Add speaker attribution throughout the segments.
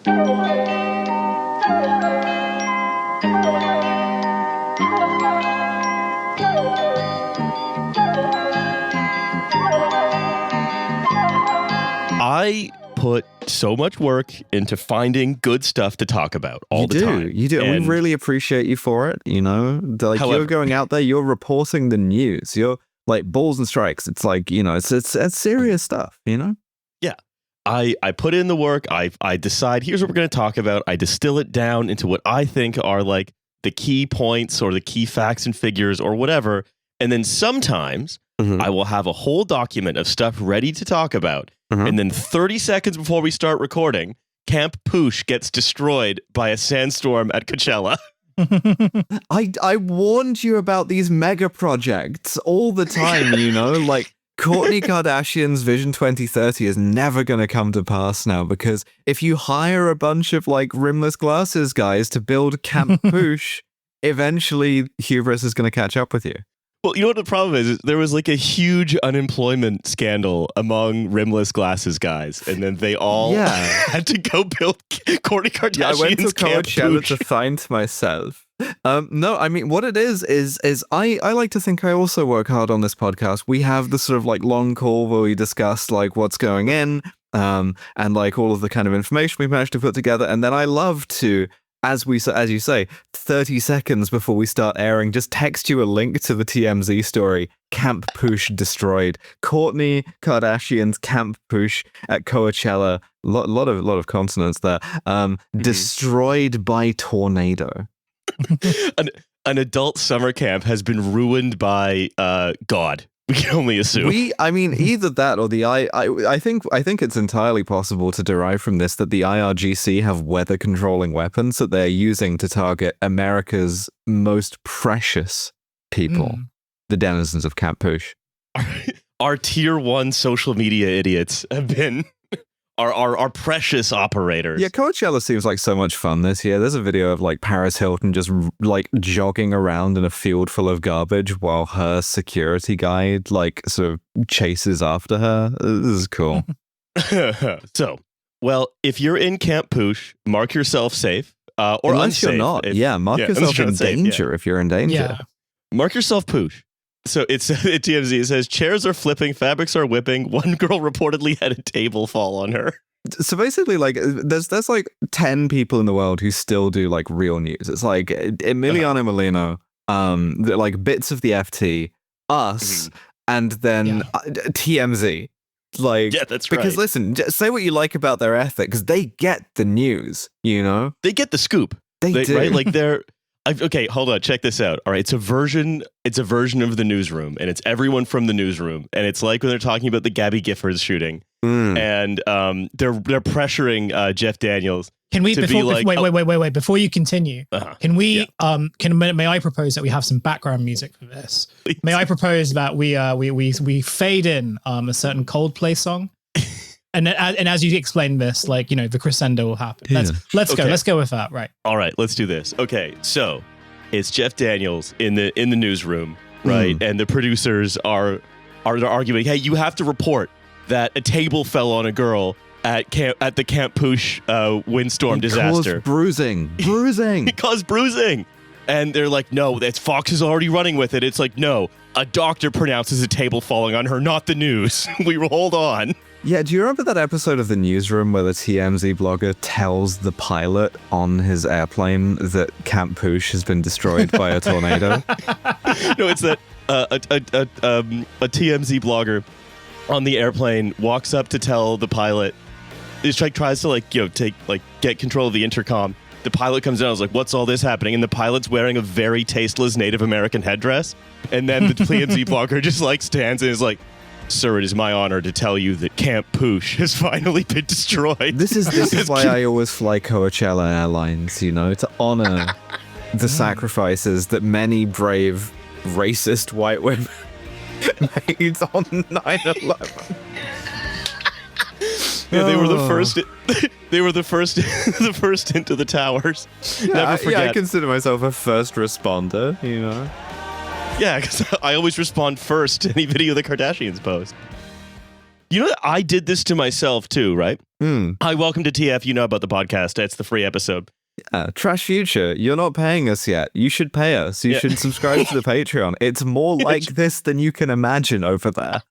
Speaker 1: I put so much work into finding good stuff to talk about all the time.
Speaker 2: You do. And we really appreciate you for it. You know, like, however, you're going out there, you're reporting the news. You're like balls and strikes. It's like, you know, it's serious stuff, you know?
Speaker 1: Yeah. I put in the work. I decide here's what we're going to talk about. I distill it down into what I think are like the key points or the key facts and figures or whatever. And then sometimes I will have a whole document of stuff ready to talk about. And then 30 seconds before we start recording, Camp Poosh gets destroyed by a sandstorm at Coachella.
Speaker 2: I warned you about these mega projects all the time, you know, like Kourtney Kardashian's Vision 2030 is never going to come to pass now, because if you hire a bunch of like rimless glasses guys to build Camp Poosh, eventually hubris is going to catch up with you.
Speaker 1: Well, you know what the problem is? There was like a huge unemployment scandal among rimless glasses guys, and then they all had to go build Kourtney Kardashian's
Speaker 2: I went to Coachella to
Speaker 1: Poosh.
Speaker 2: find myself. No, I mean, what it is I like to think I also work hard on this podcast. We have the sort of like long call where we discuss like what's going in, and like all of the kind of information we've managed to put together, and then I love to, as you say, 30 seconds before we start airing, just text you a link to the TMZ story. Camp Poosh destroyed. Kourtney Kardashian's Camp Poosh at Coachella. Lot of consonants there. Destroyed by tornado.
Speaker 1: An adult summer camp has been ruined by God. We can only assume.
Speaker 2: I mean, either that or the I think it's entirely possible to derive from this that the IRGC have weather controlling weapons that they're using to target America's most precious people, the denizens of Camp Poosh.
Speaker 1: Our tier 1 social media idiots have been our precious operators.
Speaker 2: Yeah, Coachella seems like so much fun this year. There's a video of like Paris Hilton just like jogging around in a field full of garbage while her security guide like sort of chases after her. This is cool.
Speaker 1: So, well, if you're in Camp Poosh, mark yourself safe. Or
Speaker 2: unless
Speaker 1: unsafe.
Speaker 2: you're not. Mark yourself in danger if you're in danger.
Speaker 3: Yeah.
Speaker 1: Mark yourself Poosh. So it's at TMZ. It says chairs are flipping, fabrics are whipping. One girl reportedly had a table fall on her.
Speaker 2: So basically, like, there's like 10 people in the world who still do like real news. It's like Emiliano Molino, like bits of the FT, us, and then TMZ. Like,
Speaker 1: yeah, that's right.
Speaker 2: Because listen, just say what you like about their ethic, because they get the news. You know,
Speaker 1: they get the scoop.
Speaker 2: They do,
Speaker 1: right? Like they're. Okay, hold on. Check this out. All right, it's a version of the newsroom, and it's everyone from the newsroom, and it's like when they're talking about the Gabby Giffords shooting, and they're pressuring Jeff Daniels.
Speaker 3: Can we wait before you continue? Can we may I propose that we have some background music for this?
Speaker 1: Please.
Speaker 3: May I propose that we fade in a certain Coldplay song? And as you explain this, like, you know, the crescendo will happen. Let's go. Let's go with that. Right.
Speaker 1: All right. Let's do this. Okay. So it's Jeff Daniels in the newsroom, right? And the producers are arguing, hey, you have to report that a table fell on a girl at the Camp Poosh windstorm disaster.
Speaker 2: Caused bruising.
Speaker 1: It caused bruising. And they're like, no, that's Fox is already running with it. It's like, no, a doctor pronounces a table falling on her, not the news. We will hold on.
Speaker 2: Yeah, do you remember that episode of The Newsroom where the TMZ blogger tells the pilot on his airplane that Camp Poosh has been destroyed by a tornado?
Speaker 1: No, it's that a TMZ blogger on the airplane walks up to tell the pilot. He tries to get control of the intercom. The pilot comes down and is like, what's all this happening? And the pilot's wearing a very tasteless Native American headdress. And then the TMZ blogger just like stands and is like, sir, it is my honor to tell you that Camp Poosh has finally been destroyed.
Speaker 2: This is why I always fly Coachella Airlines, you know, to honor the sacrifices that many brave, racist white women made on 9/11.
Speaker 1: Yeah, they were the first. They were the first into the towers. Never forget.
Speaker 2: Yeah, I consider myself a first responder, you know.
Speaker 1: Yeah, because I always respond first to any video the Kardashians post. You know, I did this to myself too, right?
Speaker 2: Hmm.
Speaker 1: Hi, welcome to TF. You know about the podcast. It's the free episode.
Speaker 2: Trash Future, you're not paying us yet. You should pay us. You should subscribe to the Patreon. It's more like this than you can imagine over there.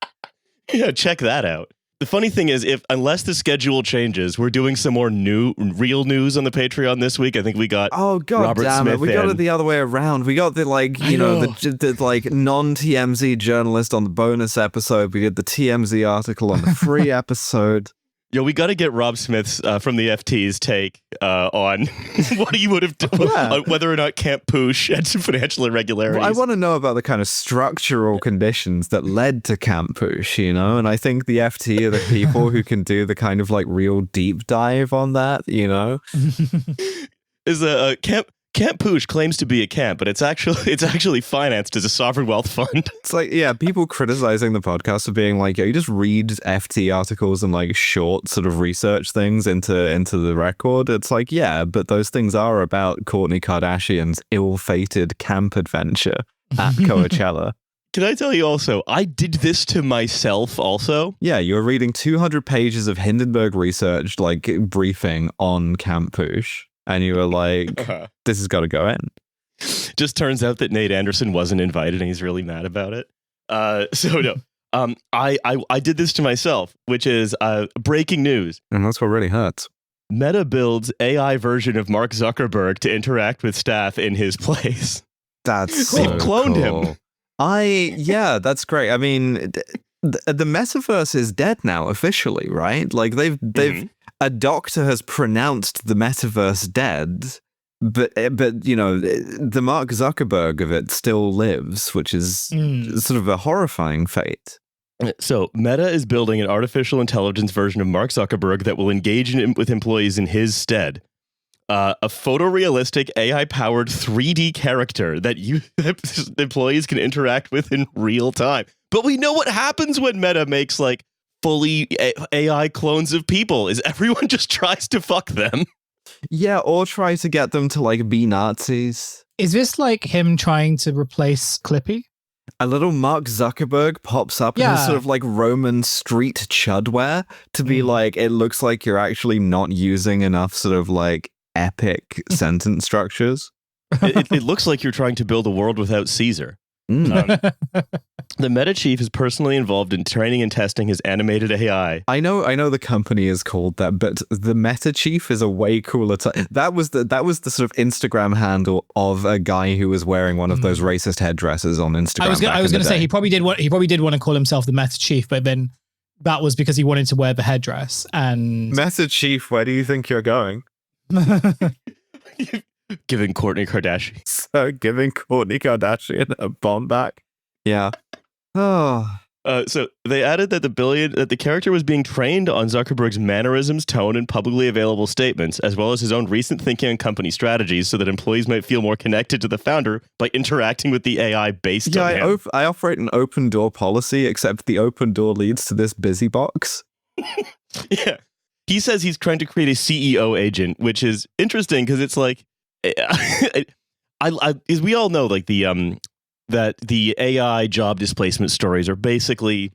Speaker 1: Yeah, check that out. The funny thing is, unless the schedule changes, we're doing some more real news on the Patreon this week. I think we got Robert
Speaker 2: damn
Speaker 1: Smith
Speaker 2: it. We got it the other way around. We got the the non-TMZ journalist on the bonus episode. We did the TMZ article on the free episode.
Speaker 1: Yo, we got to get Rob Smith's from the FT's take on what he would have done, on whether or not Camp Poosh had some financial irregularities.
Speaker 2: Well, I want to know about the kind of structural conditions that led to Camp Poosh, you know? And I think the FT are the people who can do the kind of like real deep dive on that, you know?
Speaker 1: Is a Camp Poosh claims to be a camp, but it's actually financed as a sovereign wealth fund.
Speaker 2: It's like, yeah, people criticizing the podcast for being like, yeah, you just read FT articles and like short sort of research things into the record. It's like, yeah, but those things are about Kourtney Kardashian's ill-fated camp adventure at Coachella.
Speaker 1: Can I tell you also, I did this to myself also.
Speaker 2: Yeah, you were reading 200 pages of Hindenburg research, like briefing on Camp Poosh. And you were like, this has got to go in.
Speaker 1: Just turns out that Nate Anderson wasn't invited and he's really mad about it. I did this to myself, which is breaking news.
Speaker 2: And that's what really hurts.
Speaker 1: Meta builds AI version of Mark Zuckerberg to interact with staff in his place.
Speaker 2: That's
Speaker 1: They've cloned him.
Speaker 2: Yeah, that's great. I mean, the metaverse is dead now officially, right? Like they've a doctor has pronounced the metaverse dead, but you know, the Mark Zuckerberg of it still lives, which is sort of a horrifying fate.
Speaker 1: So Meta is building an artificial intelligence version of Mark Zuckerberg that will engage with employees in his stead. A photorealistic AI-powered 3D character that employees can interact with in real time. But we know what happens when Meta makes like fully AI clones of people is everyone just tries to fuck them.
Speaker 2: Yeah, or try to get them to like be Nazis.
Speaker 3: Is this like him trying to replace Clippy?
Speaker 2: A little Mark Zuckerberg pops up in this sort of like Roman street chudwear to be like, it looks like you're actually not using enough sort of like epic sentence structures.
Speaker 1: It looks like you're trying to build a world without Caesar. The Meta chief is personally involved in training and testing his animated AI.
Speaker 2: I know the company is called that, but the Meta chief is a way cooler that was the sort of Instagram handle of a guy who was wearing one of those racist headdresses on Instagram.
Speaker 3: I was going to say he probably did want to call himself the Meta chief, but then that was because he wanted to wear the headdress. And
Speaker 2: Meta chief, where do you think you're going?
Speaker 1: Giving Kourtney Kardashian.
Speaker 2: So giving Kourtney Kardashian a bomb back. Yeah. Oh.
Speaker 1: So they added that the character was being trained on Zuckerberg's mannerisms, tone, and publicly available statements, as well as his own recent thinking on company strategies, so that employees might feel more connected to the founder by interacting with the AI based on him.
Speaker 2: I operate an open door policy, except the open door leads to this busy box.
Speaker 1: Yeah. He says he's trying to create a CEO agent, which is interesting because it's like, as we all know, like that the AI job displacement stories are basically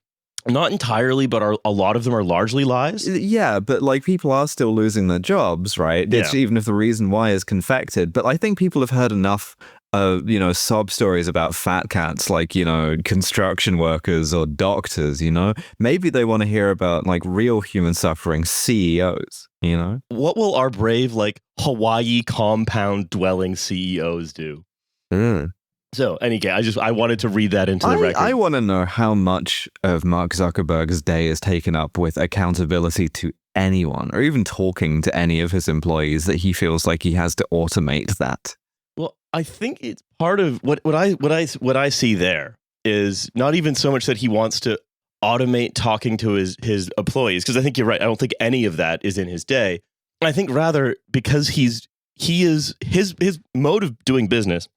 Speaker 1: not entirely, but a lot of them are largely lies.
Speaker 2: Yeah, but like people are still losing their jobs, right? It's even if the reason why is confected. But I think people have heard enough sob stories about fat cats, like, construction workers or doctors, maybe they want to hear about like real human suffering CEOs,
Speaker 1: What will our brave, like Hawaii compound dwelling CEOs do? So, I wanted to read that into the record.
Speaker 2: I want to know how much of Mark Zuckerberg's day is taken up with accountability to anyone or even talking to any of his employees that he feels like he has to automate that.
Speaker 1: Well, I think it's part of what I see there is not even so much that he wants to automate talking to his employees, because I think you're right. I don't think any of that is in his day. I think rather because his mode of doing business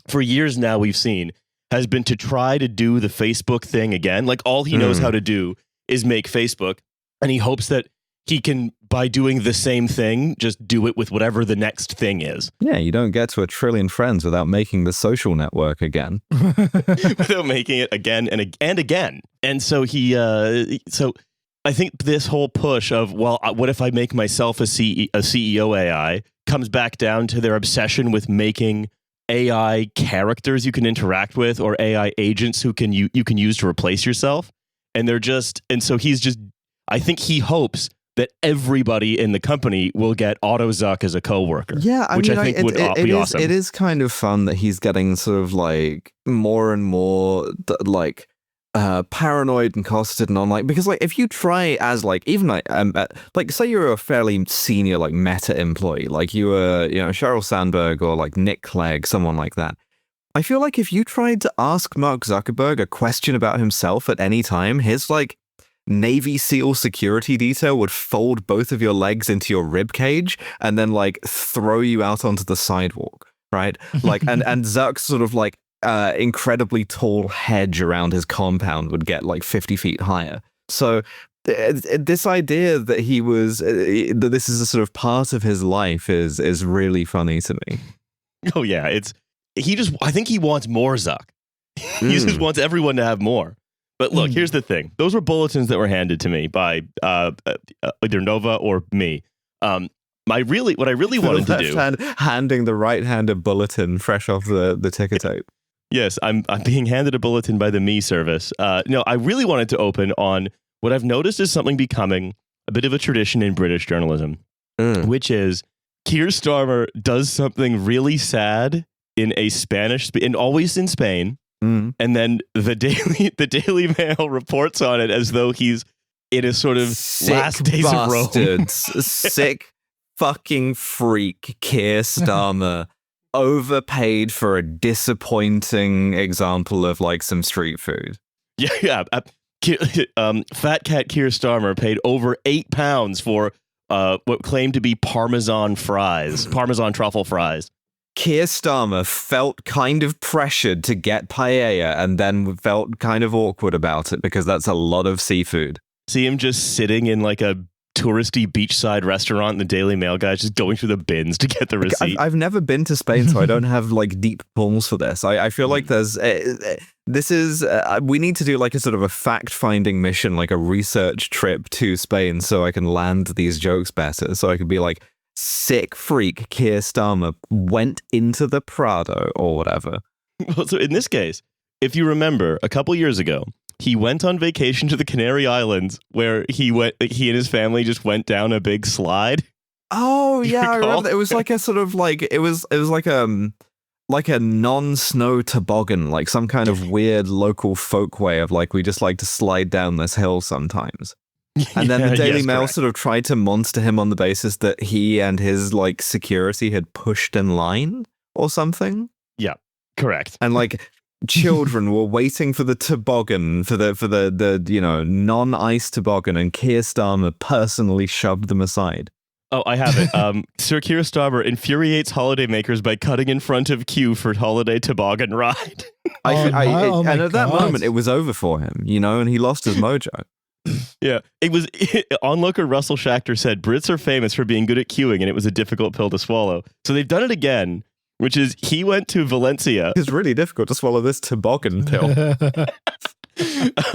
Speaker 1: for years now we've seen has been to try to do the Facebook thing again. Like all he knows how to do is make Facebook, and he hopes that he can, by doing the same thing, just do it with whatever the next thing is.
Speaker 2: Yeah, you don't get to 1 trillion friends without making the social network again.
Speaker 1: Without making it again and again. And so he, I think this whole push of, well, what if I make myself a CEO AI comes back down to their obsession with making AI characters you can interact with, or AI agents who you can use to replace yourself. And so I think he hopes that everybody in the company will get Otto Zuck as a coworker.
Speaker 2: Yeah,
Speaker 1: which I think would be awesome.
Speaker 2: It is kind of fun that he's getting sort of like more and more like paranoid and costed and on, like, because like if you try as like even like say you're a fairly senior like Meta employee, like you were, you know, Sheryl Sandberg or like Nick Clegg, someone like that. I feel like if you tried to ask Mark Zuckerberg a question about himself at any time, his like Navy SEAL security detail would fold both of your legs into your rib cage and then like throw you out onto the sidewalk, right? Like, and Zuck's sort of like incredibly tall hedge around his compound would get like 50 feet higher. So this idea that that this is a sort of part of his life is really funny to me.
Speaker 1: Oh yeah, I think he wants more Zuck. He just wants everyone to have more. But look, here's the thing. Those were bulletins that were handed to me by either Nova or me. What I really wanted to do,
Speaker 2: handing the right hand a bulletin fresh off the ticker tape.
Speaker 1: Yes, I'm being handed a bulletin by the Me service. No, I really wanted to open on what I've noticed is something becoming a bit of a tradition in British journalism, which is Keir Starmer does something really sad in a Spanish, and always in Spain. And then the Daily Mail reports on it as though he's in a sort of
Speaker 2: sick
Speaker 1: last days
Speaker 2: bastards.
Speaker 1: of Rome.
Speaker 2: Sick fucking freak Keir Starmer, overpaid for a disappointing example of like some street food.
Speaker 1: Yeah. Fat cat Keir Starmer paid over £8 for what claimed to be Parmesan truffle fries.
Speaker 2: Keir Starmer felt kind of pressured to get paella and then felt kind of awkward about it because that's a lot of seafood.
Speaker 1: See him just sitting in like a touristy beachside restaurant, and the Daily Mail guys just going through the bins to get the receipt.
Speaker 2: I've never been to Spain, so I don't have like deep pulls for this. I feel like we need to do like a sort of a fact-finding mission, like a research trip to Spain so I can land these jokes better, so I could be like, sick freak Keir Starmer went into the Prado or whatever.
Speaker 1: Well, so in this case, if you remember, a couple years ago, he went on vacation to the Canary Islands, where he and his family just went down a big slide.
Speaker 2: Oh yeah, I remember. It was like a sort of like it was like a non-snow toboggan, like some kind of weird local folk way of like we just like to slide down this hill sometimes. And then the Daily Mail sort of tried to monster him on the basis that he and his like security had pushed in line or something.
Speaker 1: Yeah, correct.
Speaker 2: And like children were waiting for the toboggan for the you know non-ice toboggan, and Keir Starmer personally shoved them aside.
Speaker 1: Oh, I have it. Sir Keir Starmer infuriates holidaymakers by cutting in front of queue for holiday toboggan ride.
Speaker 2: And at that moment, it was over for him, you know, and he lost his mojo.
Speaker 1: Yeah, onlooker Russell Schachter said Brits are famous for being good at queuing, and it was a difficult pill to swallow. So they've done it again, which is he went to Valencia.
Speaker 2: It's really difficult to swallow this toboggan pill.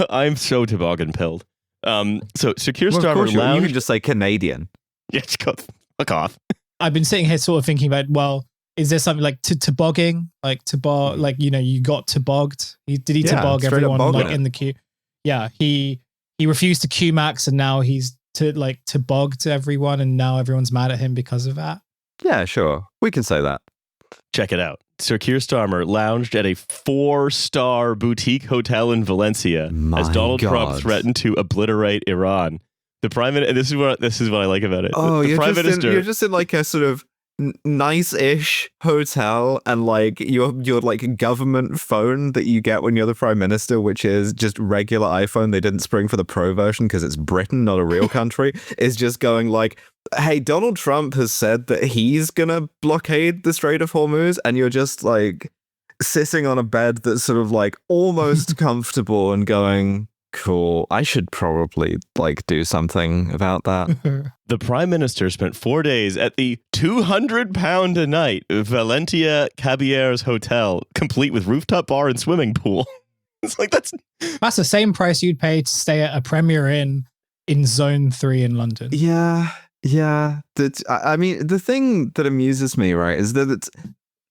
Speaker 1: I'm so toboggan pilled. So Sir Keir Starmer
Speaker 2: lounged. You can just say Canadian.
Speaker 1: Yeah, just go fuck off.
Speaker 3: I've been sitting here sort of thinking about, well, is there something like tobogging, like like, you know, you got tobogged? Did he tobog everyone like in the queue? Yeah, he refused to queue max, and now he's tobogged everyone, and now everyone's mad at him because of that.
Speaker 2: Yeah, sure, we can say that.
Speaker 1: Check it out. Sir Keir Starmer lounged at a 4-star boutique hotel in Valencia as Donald Trump threatened to obliterate Iran. The Prime Minister, this is what I like about it.
Speaker 2: Oh,
Speaker 1: the Prime Minister,
Speaker 2: you're just in like a sort of nice-ish hotel, and like your like government phone that you get when you're the Prime Minister, which is just regular iPhone. They didn't spring for the Pro version because it's Britain, not a real country. Is just going like, hey, Donald Trump has said that he's gonna blockade the Strait of Hormuz, and you're just like sitting on a bed that's sort of like almost comfortable and going, cool, I should probably like do something about that.
Speaker 1: The Prime Minister spent 4 days at the £200 a night Valencia Caballers Hotel, complete with rooftop bar and swimming pool. It's like that's
Speaker 3: the same price you'd pay to stay at a Premier Inn in Zone 3 in London.
Speaker 2: Yeah. I mean, the thing that amuses me, right, is that it's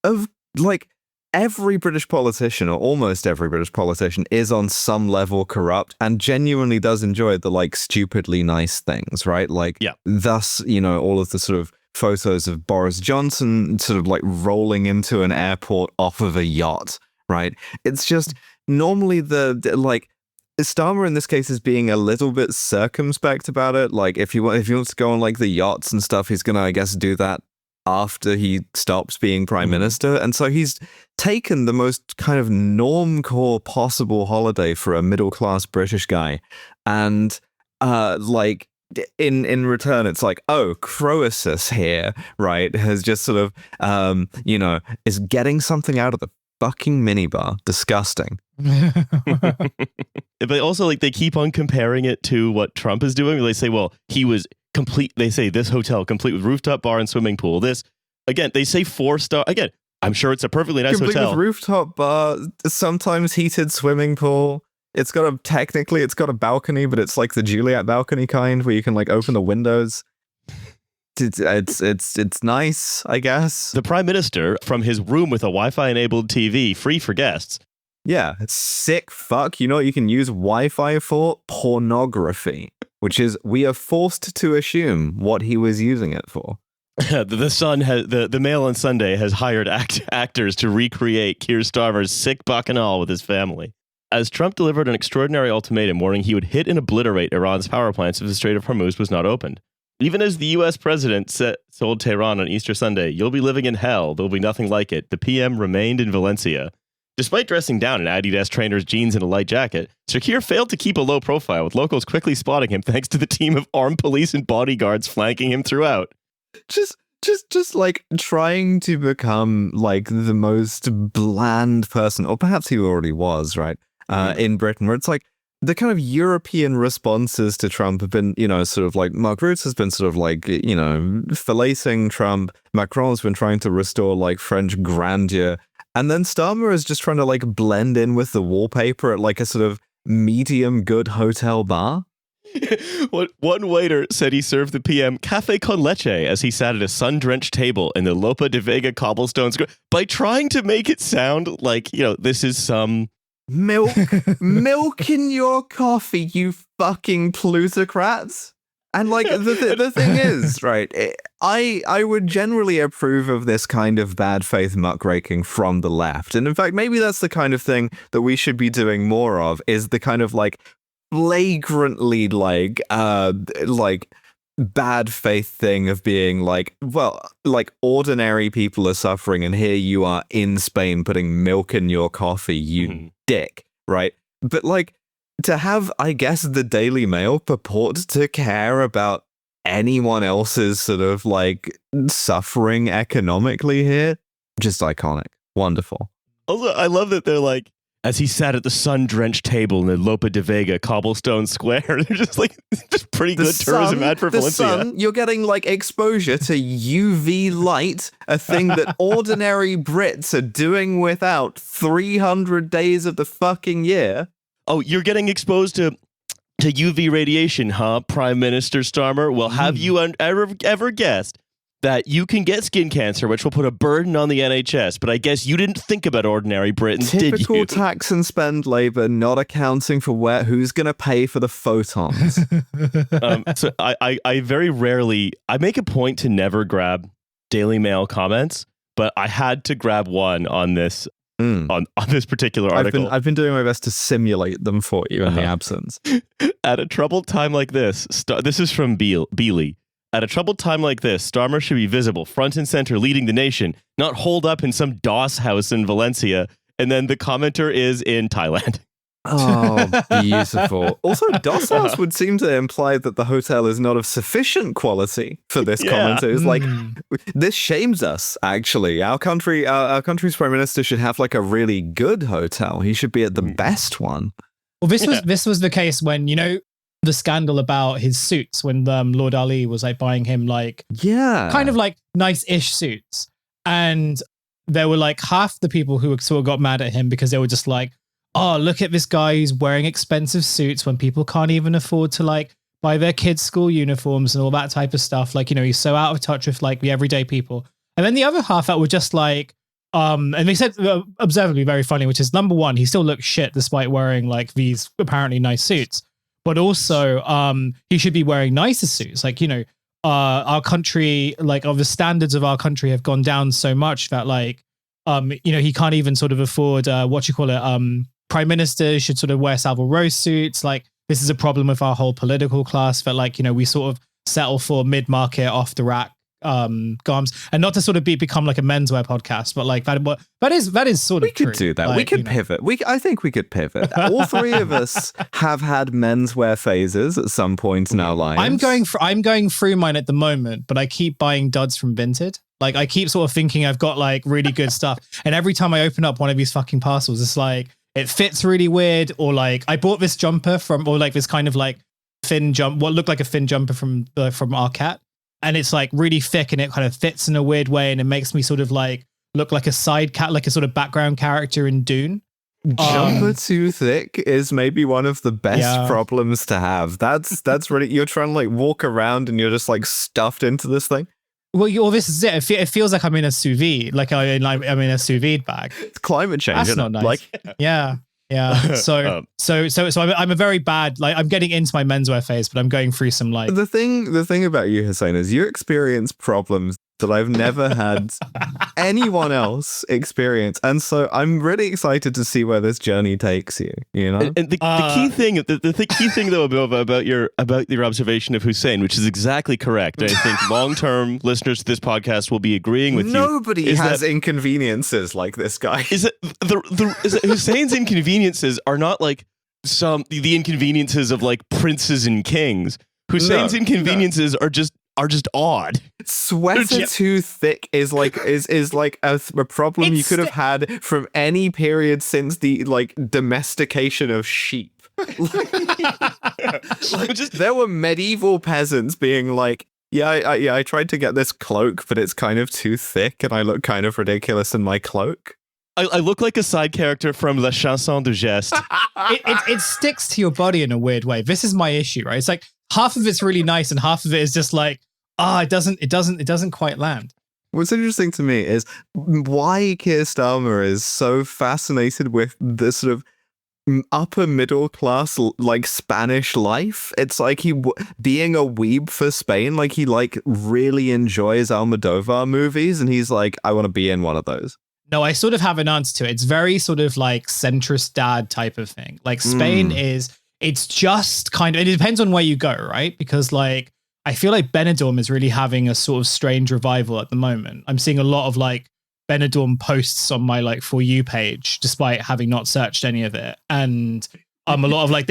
Speaker 2: of like every British politician, or almost every British politician, is on some level corrupt and genuinely does enjoy the like stupidly nice things, right? Like, thus, all of the sort of photos of Boris Johnson sort of like rolling into an airport off of a yacht, right? It's just normally the like Starmer in this case is being a little bit circumspect about it. Like if he wants to go on like the yachts and stuff, he's gonna, I guess, do that after he stops being prime minister. And so he's taken the most kind of normcore possible holiday for a middle-class British guy. And like in return, it's like, oh, Croesus here, right, has just sort of, is getting something out of the fucking minibar. Disgusting.
Speaker 1: But also, like, they keep on comparing it to what Trump is doing. They say, well, he was complete. They say this hotel complete with rooftop bar and swimming pool. This, again, they say 4-star. Again, I'm sure it's a perfectly nice
Speaker 2: complete
Speaker 1: hotel.
Speaker 2: With rooftop bar, sometimes heated swimming pool. It's got a balcony, but it's like the Juliet balcony kind where you can like open the windows. It's nice, I guess.
Speaker 1: The prime minister from his room with a Wi-Fi enabled TV, free for guests.
Speaker 2: Yeah, sick fuck. You know what you can use Wi-Fi for? Pornography, which is, we are forced to assume what he was using it for.
Speaker 1: The Sun has the Mail on Sunday has hired actors to recreate Keir Starmer's sick bacchanal with his family. As Trump delivered an extraordinary ultimatum warning he would hit and obliterate Iran's power plants if the Strait of Hormuz was not opened. Even as the U.S. president told Tehran on Easter Sunday, "You'll be living in hell. There'll be nothing like it," the PM remained in Valencia. Despite dressing down in Adidas trainers, jeans, and a light jacket, Sir Keir failed to keep a low profile, with locals quickly spotting him thanks to the team of armed police and bodyguards flanking him throughout.
Speaker 2: Just like trying to become like the most bland person, or perhaps he already was, right? In Britain, where it's like the kind of European responses to Trump have been, sort of like Mark Rutte has been sort of like, filleting Trump. Macron's been trying to restore like French grandeur. And then Starmer is just trying to like blend in with the wallpaper at like a sort of medium good hotel bar.
Speaker 1: One waiter said he served the PM cafe con leche as he sat at a sun-drenched table in the Lope de Vega cobblestone square, by trying to make it sound like, this is some...
Speaker 2: Milk in your coffee, you fucking plutocrats. And like the thing is, right, I would generally approve of this kind of bad faith muckraking from the left. And in fact, maybe that's the kind of thing that we should be doing more of, is the kind of like flagrantly like bad faith thing of being like, well, like ordinary people are suffering and here you are in Spain putting milk in your coffee, you dick, right? But like, to have, I guess, the Daily Mail purport to care about anyone else's sort of like suffering economically here, just iconic. Wonderful.
Speaker 1: Also, I love that they're like, as he sat at the sun-drenched table in the Lope de Vega cobblestone square, they're just like, just pretty good tourism ad for Valencia.
Speaker 2: Sun, you're getting like exposure to UV light, a thing that ordinary Brits are doing without 300 days of the fucking year.
Speaker 1: Oh, you're getting exposed to UV radiation, huh, Prime Minister Starmer? Well, have you ever guessed that you can get skin cancer, which will put a burden on the NHS? But I guess you didn't think about ordinary Britons, did you?
Speaker 2: Typical tax and spend labor, not accounting for who's going to pay for the photons.
Speaker 1: So I very rarely, I make a point to never grab Daily Mail comments, but I had to grab one on this. On this particular article.
Speaker 2: I've been doing my best to simulate them for you in the absence.
Speaker 1: At a troubled time like this, this is from Bealey. At a troubled time like this, Starmer should be visible, front and center, leading the nation, not holed up in some DOS house in Valencia. And then the commenter is in Thailand.
Speaker 2: Oh, beautiful. Also, DOS house would seem to imply that the hotel is not of sufficient quality for this commenter. It's like, this shames us, actually. Our country's prime minister should have like a really good hotel. He should be at the best one.
Speaker 3: Well, this was the case when, the scandal about his suits, when Lord Ali was like buying him like kind of like nice-ish suits. And there were like half the people who sort of got mad at him because they were just like, oh, look at this guy who's wearing expensive suits when people can't even afford to like by their kids' school uniforms and all that type of stuff. Like, he's so out of touch with like the everyday people. And then the other half that were just like, and they said observably very funny, which is number one, he still looks shit despite wearing like these apparently nice suits. But also, he should be wearing nicer suits. Like, our country, like, the standards of our country have gone down so much that like, he can't even sort of afford prime ministers should sort of wear Savile Row suits. Like, this is a problem with our whole political class that like, we sort of settle for mid-market off the rack garms, and not to sort of become like a menswear podcast, but like that is sort of
Speaker 2: we could
Speaker 3: true.
Speaker 2: do that.
Speaker 3: Like,
Speaker 2: we could pivot. I think we could pivot. All three of us have had menswear phases at some point in our lives.
Speaker 3: I'm going through mine at the moment, but I keep buying duds from Vinted. Like, I keep sort of thinking I've got like really good stuff, and every time I open up one of these fucking parcels, it's like it fits really weird, or like I bought this jumper or like this kind of like what looked like a thin jumper from Arcat. And it's like really thick and it kind of fits in a weird way. And it makes me sort of like look like a side cat, like a sort of background character in Dune.
Speaker 2: Jumper too thick is maybe one of the best problems to have. That's really, you're trying to like walk around and you're just like stuffed into this thing.
Speaker 3: Well, this is it. It feels like I'm in a sous vide, like I'm in a sous vide bag.
Speaker 2: It's climate change.
Speaker 3: That's not nice. Like, yeah. So I'm a very bad, like, I'm getting into my menswear phase, but I'm going through some like
Speaker 2: the thing about you, Hussein, is you experience problems that I've never had anyone else experience, and so I'm really excited to see where this journey takes you.
Speaker 1: And the key thing, the key thing though about your observation of Hussein, which is exactly correct. I think long-term listeners to this podcast will be agreeing with you.
Speaker 2: Nobody has inconveniences like this guy.
Speaker 1: Is it Hussein's inconveniences are not like the inconveniences of like princes and kings. Hussein's inconveniences are just odd.
Speaker 2: Sweater too thick is like a problem you could have had from any period since the like domestication of sheep. There were medieval peasants being like, I tried to get this cloak, but it's kind of too thick, and I look kind of ridiculous in my cloak.
Speaker 1: I look like a side character from La Chanson de Geste.
Speaker 3: It sticks to your body in a weird way. This is my issue, right? It's like half of it's really nice, and half of it is just like, it doesn't quite land.
Speaker 2: What's interesting to me is why Keir Starmer is so fascinated with this sort of upper middle class like Spanish life. It's like being a weeb for Spain, like he like really enjoys Almodovar movies, and he's like, I want to be in one of those.
Speaker 3: No, I sort of have an answer to it. It's very sort of like centrist dad type of thing. Like Spain it's just kind of, it depends on where you go, right? Because like, I feel like Benidorm is really having a sort of strange revival at the moment. I'm seeing a lot of like Benidorm posts on my like For You page, despite having not searched any of it. And a lot of like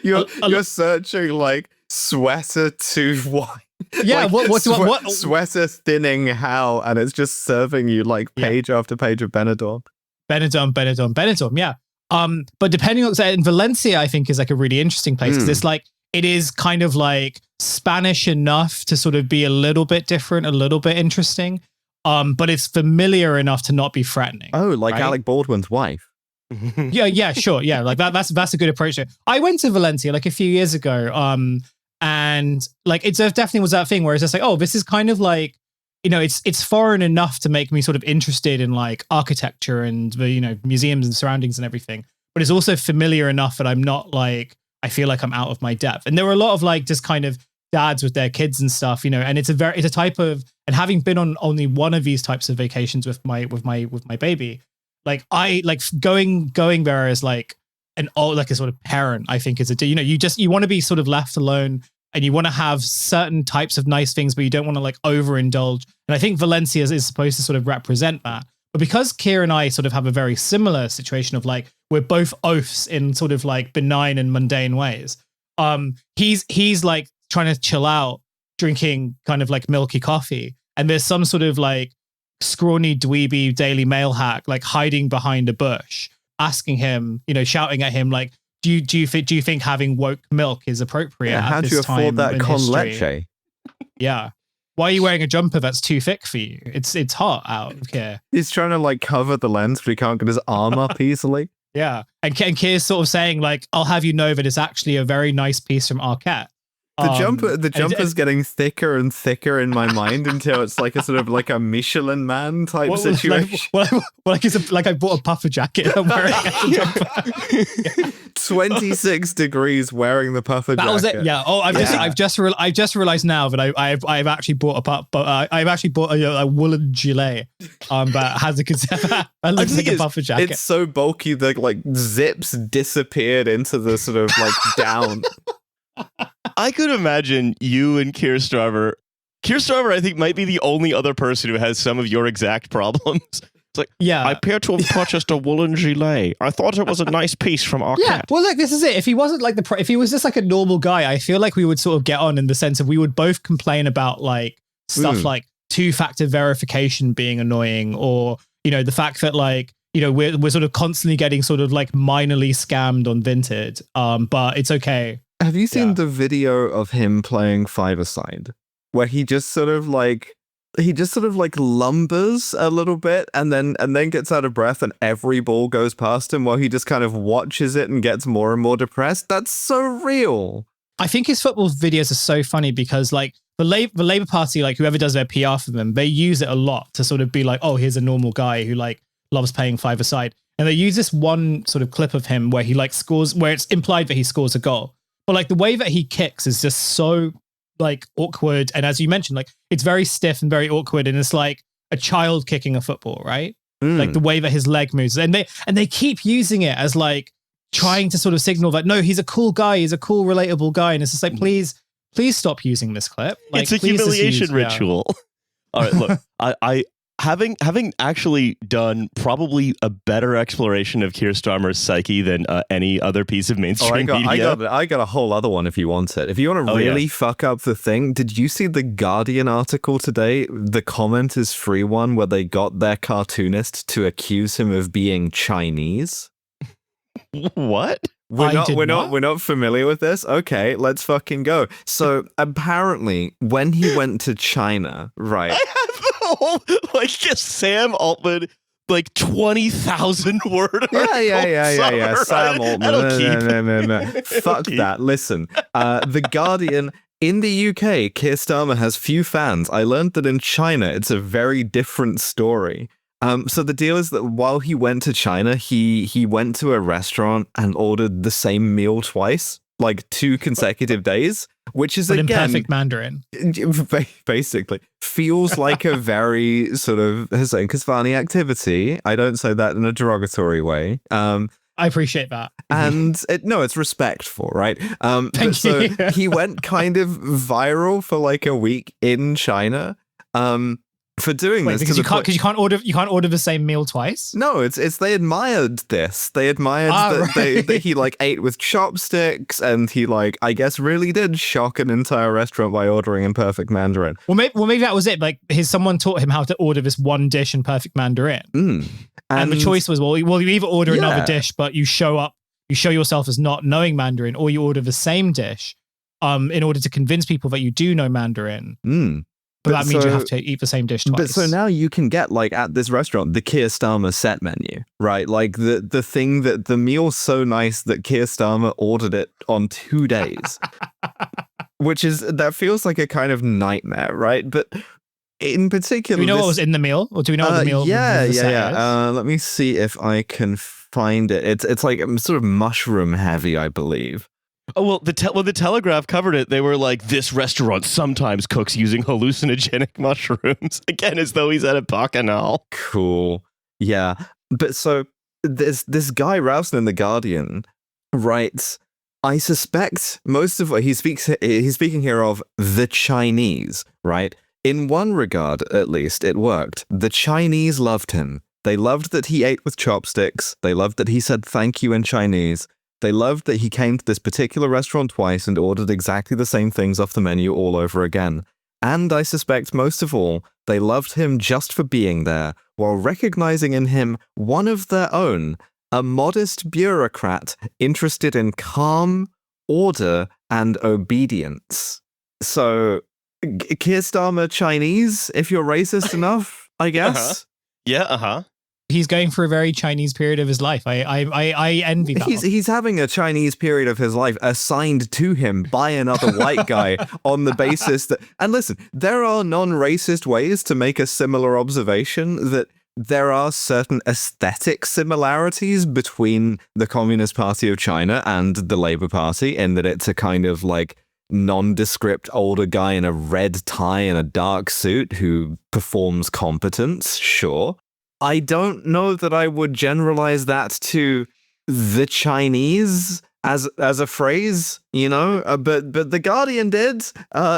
Speaker 2: you're searching like sweater to wine.
Speaker 3: Yeah,
Speaker 2: like,
Speaker 3: what
Speaker 2: sweater thinning how, and it's just serving you like page after page of Benidorm.
Speaker 3: Benidorm, yeah. But depending on, in Valencia, I think is like a really interesting place because it's like, it is kind of like Spanish enough to sort of be a little bit different, a little bit interesting. But it's familiar enough to not be threatening.
Speaker 2: Oh, like
Speaker 3: right?
Speaker 2: Alec Baldwin's wife.
Speaker 3: Yeah, sure. Yeah, like that's a good approach to it. I went to Valencia like a few years ago. And like it definitely was that thing where it's just like, oh, this is kind of like, it's foreign enough to make me sort of interested in like architecture and the museums and surroundings and everything. But it's also familiar enough that I'm not like, I feel like I'm out of my depth. And there were a lot of like just kind of dads with their kids and stuff, and it's a type of, and having been on only one of these types of vacations with my baby, like I like going there as like like a sort of parent, I think is you want to be sort of left alone, and you want to have certain types of nice things, but you don't want to like overindulge. And I think Valencia is supposed to sort of represent that. But because Keir and I sort of have a very similar situation of like, we're both oafs in sort of like benign and mundane ways. He's like trying to chill out, drinking kind of like milky coffee. And there's some sort of like scrawny dweeby Daily Mail hack, like hiding behind a bush, asking him, shouting at him, like, do you think having woke milk is appropriate?
Speaker 2: Yeah, how do you afford that con leche?
Speaker 3: Yeah. Why are you wearing a jumper that's too thick for you? It's hot out here.
Speaker 2: He's trying to like cover the lens, but he can't get his arm up easily.
Speaker 3: Yeah. And Keir's sort of saying like, I'll have you know that it's actually a very nice piece from Arcat.
Speaker 2: The jumper's getting thicker and thicker in my mind until it's like a sort of like a Michelin Man type situation.
Speaker 3: Like I bought a puffer jacket I'm wearing a jumper.
Speaker 2: 26 degrees wearing the puffer jacket.
Speaker 3: That was it. Yeah. Oh, I've just realized now that I've actually bought I've actually bought a woolen gilet that has that looks like a puffer jacket.
Speaker 2: It's so bulky that like zips disappeared into the sort of like down.
Speaker 1: I could imagine you and Keir Starmer. Keir Starmer, I think, might be the only other person who has some of your exact problems. It's like, I appear to have purchased a woolen gilet. I thought it was a nice piece from Arcade.
Speaker 3: Yeah, well, look, this is it. If he wasn't like if he was just like a normal guy, I feel like we would sort of get on in the sense of we would both complain about like stuff like two-factor verification being annoying, or the fact that like we're sort of constantly getting sort of like minorly scammed on Vinted. But it's okay.
Speaker 2: Have you seen the video of him playing five-a-side, where he just sort of like lumbers a little bit and then gets out of breath and every ball goes past him while he just kind of watches it and gets more and more depressed? That's so real.
Speaker 3: I think his football videos are so funny because like the Labour Party, like whoever does their PR for them, they use it a lot to sort of be like, oh, here's a normal guy who like loves playing five-a-side. And they use this one sort of clip of him where he like scores, where it's implied that he scores a goal. But like the way that he kicks is just so like awkward. And as you mentioned, like it's very stiff and very awkward. And it's like a child kicking a football, right? Like the way that his leg moves. And they keep using it as like trying to sort of signal that, no, he's a cool guy. He's a cool, relatable guy. And it's just like, please stop using this clip. Like,
Speaker 1: it's a humiliation ritual. All right, look, I having actually done probably a better exploration of Keir Starmer's psyche than any other piece of mainstream media.
Speaker 2: I got a whole other one if you want it. If you want to really fuck up the thing, did you see the Guardian article today? The comment is free one where they got their cartoonist to accuse him of being Chinese.
Speaker 1: What?
Speaker 2: We're not familiar with this. Okay, let's fucking go. So apparently, when he went to China, right?
Speaker 1: I have the whole like just Sam Altman, like 20,000 word.
Speaker 2: Yeah. Sam Altman. No. Fuck that. Listen, the Guardian. In the UK, Keir Starmer has few fans. I learned that in China, it's a very different story. So the deal is that while he went to China, he went to a restaurant and ordered the same meal twice, like 2 consecutive days, which is, again,
Speaker 3: in perfect Mandarin.
Speaker 2: Basically, feels like a very sort of Hussein Kasvani activity. I don't say that in a derogatory way.
Speaker 3: I appreciate that.
Speaker 2: And it's respectful, right?
Speaker 3: Thank you.
Speaker 2: So he went kind of viral for like a week in China. For doing this,
Speaker 3: because you can't order the same meal twice.
Speaker 2: No, it's they admired this. They admired that he like ate with chopsticks, and he like I guess really did shock an entire restaurant by ordering in perfect Mandarin.
Speaker 3: Well, maybe that was it. Like someone taught him how to order this one dish in perfect Mandarin, and the choice was well, you either order another dish, but you show yourself as not knowing Mandarin, or you order the same dish, in order to convince people that you do know Mandarin. But that means you have to eat the same dish twice.
Speaker 2: But so now you can get, like, at this restaurant, the Keir Starmer set menu, right? Like, the thing that the meal's so nice that Keir Starmer ordered it on 2 days. That feels like a kind of nightmare, right? But in particular...
Speaker 3: Do we know what was in the meal? Or do we know what the meal
Speaker 2: Yeah. Let me see if I can find it. It's like sort of mushroom heavy, I believe.
Speaker 1: Oh, well, when the Telegraph covered it, they were like, this restaurant sometimes cooks using hallucinogenic mushrooms. Again, as though he's at a bacchanal.
Speaker 2: Cool. Yeah. But so this guy, Ralston in The Guardian, writes, I suspect most of what he's speaking here of the Chinese, right? In one regard, at least, it worked. The Chinese loved him. They loved that he ate with chopsticks. They loved that he said thank you in Chinese. They loved that he came to this particular restaurant twice and ordered exactly the same things off the menu all over again. And I suspect most of all, they loved him just for being there, while recognizing in him one of their own, a modest bureaucrat interested in calm, order, and obedience. So, Keir Starmer Chinese, if you're racist enough, I guess?
Speaker 1: Yeah,
Speaker 3: He's going for a very Chinese period of his life. I envy that.
Speaker 2: He's having a Chinese period of his life assigned to him by another white guy on the basis that... And listen, there are non-racist ways to make a similar observation that there are certain aesthetic similarities between the Communist Party of China and the Labour Party, in that it's a kind of like nondescript older guy in a red tie and a dark suit who performs competence, sure. I don't know that I would generalize that to the Chinese as a phrase, you know, but the Guardian did.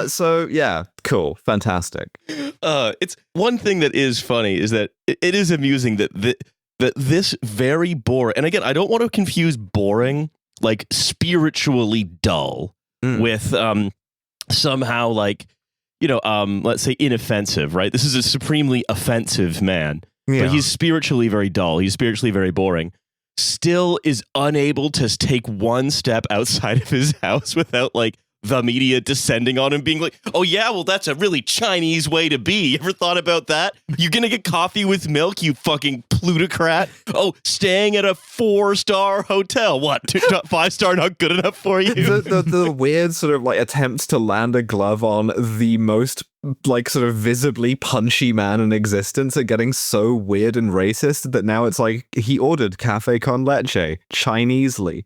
Speaker 2: So yeah, cool, fantastic.
Speaker 1: It's one thing that is funny is that it is amusing that this very boring, and again, I don't want to confuse boring, like spiritually dull, with somehow like, you know, let's say inoffensive, right? This is a supremely offensive man. Yeah. But he's spiritually very dull. He's spiritually very boring. Still is unable to take one step outside of his house without like the media descending on him, being like, oh yeah, well that's a really Chinese way to be. You ever thought about that? You're gonna get coffee with milk, you fucking plutocrat. Oh, staying at a 4-star hotel. What? 5-star not good enough for you?
Speaker 2: The weird sort of like attempts to land a glove on the most like sort of visibly punchy man in existence are getting so weird and racist that now it's like he ordered cafe con leche Chinesely.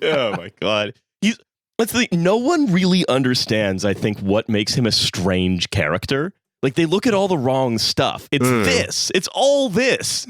Speaker 1: Oh my God. That's the thing. No one really understands, I think, what makes him a strange character. Like, they look at all the wrong stuff. It's this. It's all this.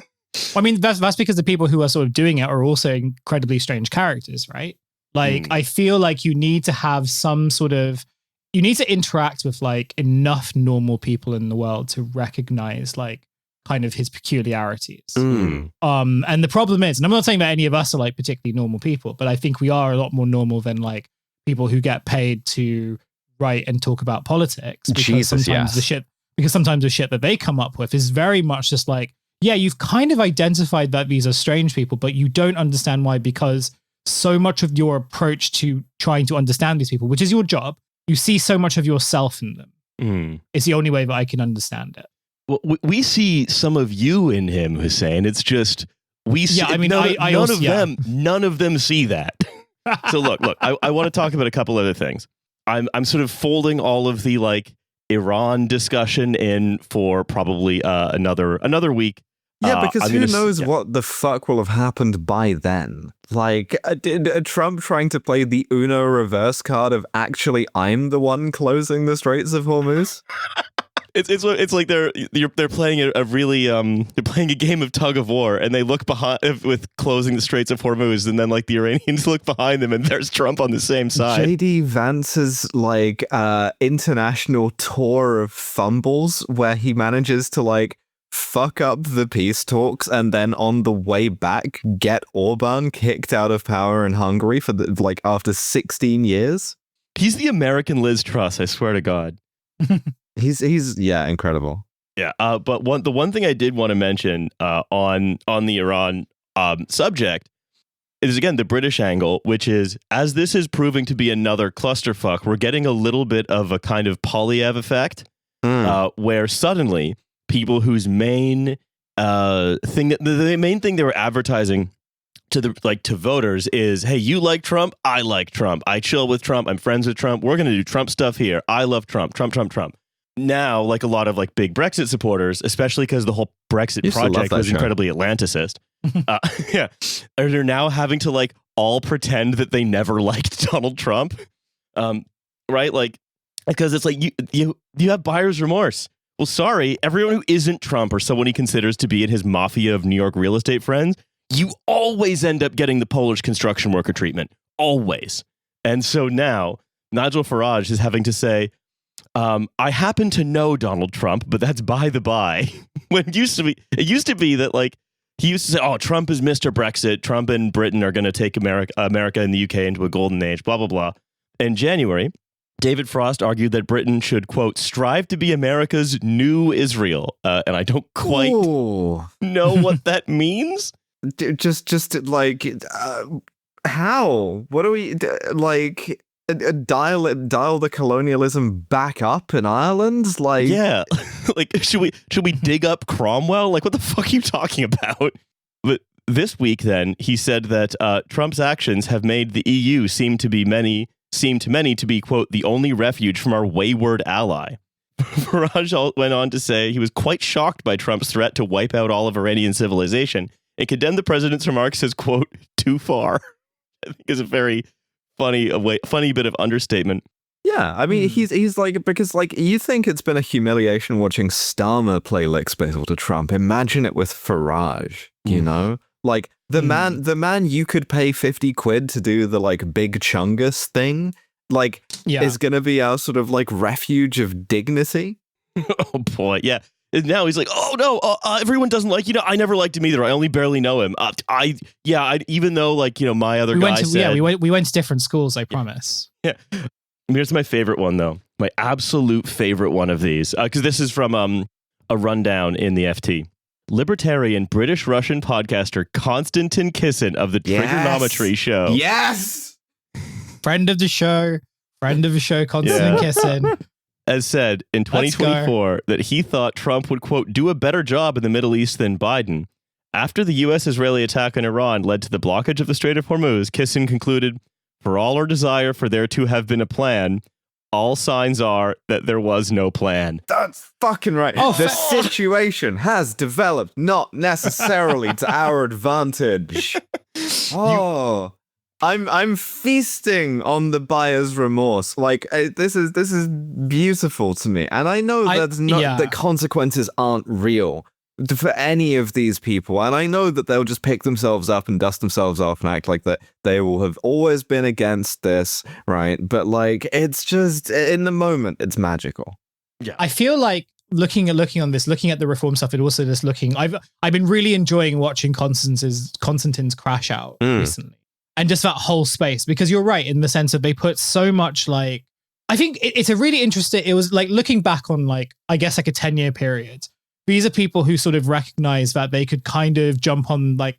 Speaker 3: I mean, that's because the people who are sort of doing it are also incredibly strange characters, right? Like, I feel like you need to have some sort of... You need to interact with, like, enough normal people in the world to recognize, like, kind of his peculiarities. And the problem is, and I'm not saying that any of us are, like, particularly normal people, but I think we are a lot more normal than, like, people who get paid to write and talk about politics, because sometimes the shit that they come up with is very much just like, yeah, you've kind of identified that these are strange people, but you don't understand why, because so much of your approach to trying to understand these people, which is your job, you see so much of yourself in them. It's the only way that I can understand it.
Speaker 1: Well, we see some of you in him, Hussein. It's just we see.
Speaker 3: Yeah, I mean,
Speaker 1: none of them see that. So look, I want to talk about a couple other things. I'm sort of folding all of the like Iran discussion in for probably another week.
Speaker 2: Yeah, because who knows what the fuck will have happened by then? Like, did Trump trying to play the Uno reverse card of actually I'm the one closing the Straits of Hormuz?
Speaker 1: It's like they're playing a really they're playing a game of tug of war, and they look behind with closing the Straits of Hormuz, and then like the Iranians look behind them, and there's Trump on the same side.
Speaker 2: JD Vance's like international tour of fumbles, where he manages to like fuck up the peace talks, and then on the way back get Orban kicked out of power in Hungary for like after 16 years.
Speaker 1: He's the American Liz Truss, I swear to God.
Speaker 2: He's incredible.
Speaker 1: Yeah, but the one thing I did want to mention on the Iran subject is, again, the British angle, which is, as this is proving to be another clusterfuck, we're getting a little bit of a kind of Polyev effect, where suddenly people whose main the main thing they were advertising to voters is, hey, you like Trump, I like Trump, I chill with Trump, I'm friends with Trump, we're going to do Trump stuff here, I love Trump. Now, like a lot of like big Brexit supporters, especially because the whole Brexit project was incredibly Atlanticist, they're now having to like all pretend that they never liked Donald Trump, right? Like, because it's like you have buyer's remorse. Well, sorry, everyone who isn't Trump or someone he considers to be in his mafia of New York real estate friends, you always end up getting the Polish construction worker treatment, always. And so now Nigel Farage is having to say, I happen to know Donald Trump, but that's by the by. When it used to be that like he used to say, oh, Trump is Mr. Brexit. Trump and Britain are going to take America and the UK into a golden age, blah, blah, blah. In January, David Frost argued that Britain should, quote, strive to be America's new Israel. And I don't quite know what that means.
Speaker 2: Just like, how? What do we, like... dial the colonialism back up in Ireland? Like,
Speaker 1: yeah, like should we dig up Cromwell? Like, what the fuck are you talking about? But this week, then, he said that Trump's actions have made the EU seem to many to be, quote, the only refuge from our wayward ally. Farage went on to say he was quite shocked by Trump's threat to wipe out all of Iranian civilization and condemned the president's remarks as, quote, too far. I think is a very funny bit of understatement.
Speaker 2: Yeah, I mean, he's like, because like, you think it's been a humiliation watching Starmer play licks baseball to Trump. Imagine it with Farage, you know? Like, the man you could pay 50 quid to do the like big chungus thing, like, is gonna be our sort of like refuge of dignity.
Speaker 1: Oh boy, yeah. And now he's like, oh no, everyone doesn't like, I never liked him either. I only barely know him. Even though like, my other guy said.
Speaker 3: Yeah, we went to different schools, I promise.
Speaker 1: Yeah. Here's my favorite one, though. My absolute favorite one of these. Because this is from a rundown in the FT. Libertarian British-Russian podcaster Konstantin Kisin of the Trigonometry Show.
Speaker 2: Yes!
Speaker 3: Friend of the show, Konstantin Kisin.
Speaker 1: Has said in 2024 that he thought Trump would, quote, do a better job in the Middle East than Biden. After the U.S.-Israeli attack on Iran led to the blockage of the Strait of Hormuz, Kisin concluded, for all our desire for there to have been a plan, all signs are that there was no plan.
Speaker 2: That's fucking right. The situation has developed not necessarily to our advantage. I'm feasting on the buyer's remorse. Like, this is beautiful to me, and I know that consequences aren't real for any of these people, and I know that they'll just pick themselves up and dust themselves off and act like that they will have always been against this, right? But like, it's just in the moment, it's magical.
Speaker 3: Yeah, I feel like looking at the reform stuff, and also just looking, I've been really enjoying watching Konstantin's crash out recently, and just that whole space, because you're right in the sense of they put so much like, I think it's a really interesting. It was like looking back on like, I guess like a 10-year period. These are people who sort of recognize that they could kind of jump on like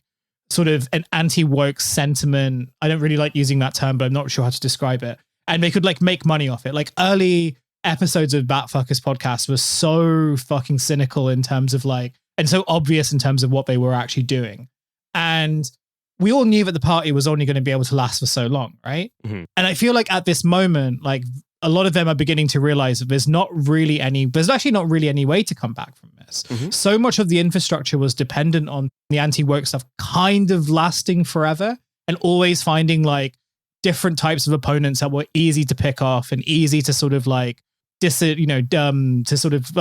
Speaker 3: sort of an anti-woke sentiment. I don't really like using that term, but I'm not sure how to describe it. And they could like make money off it. Like early episodes of Batfuckers podcast was so fucking cynical in terms of like, and so obvious in terms of what they were actually doing. And we all knew that the party was only going to be able to last for so long, right? Mm-hmm. And I feel like at this moment, like a lot of them are beginning to realize that there's actually not really any way to come back from this. Mm-hmm. So much of the infrastructure was dependent on the anti-woke stuff kind of lasting forever and always finding like different types of opponents that were easy to pick off and easy to sort of like dismantle, and to sort of,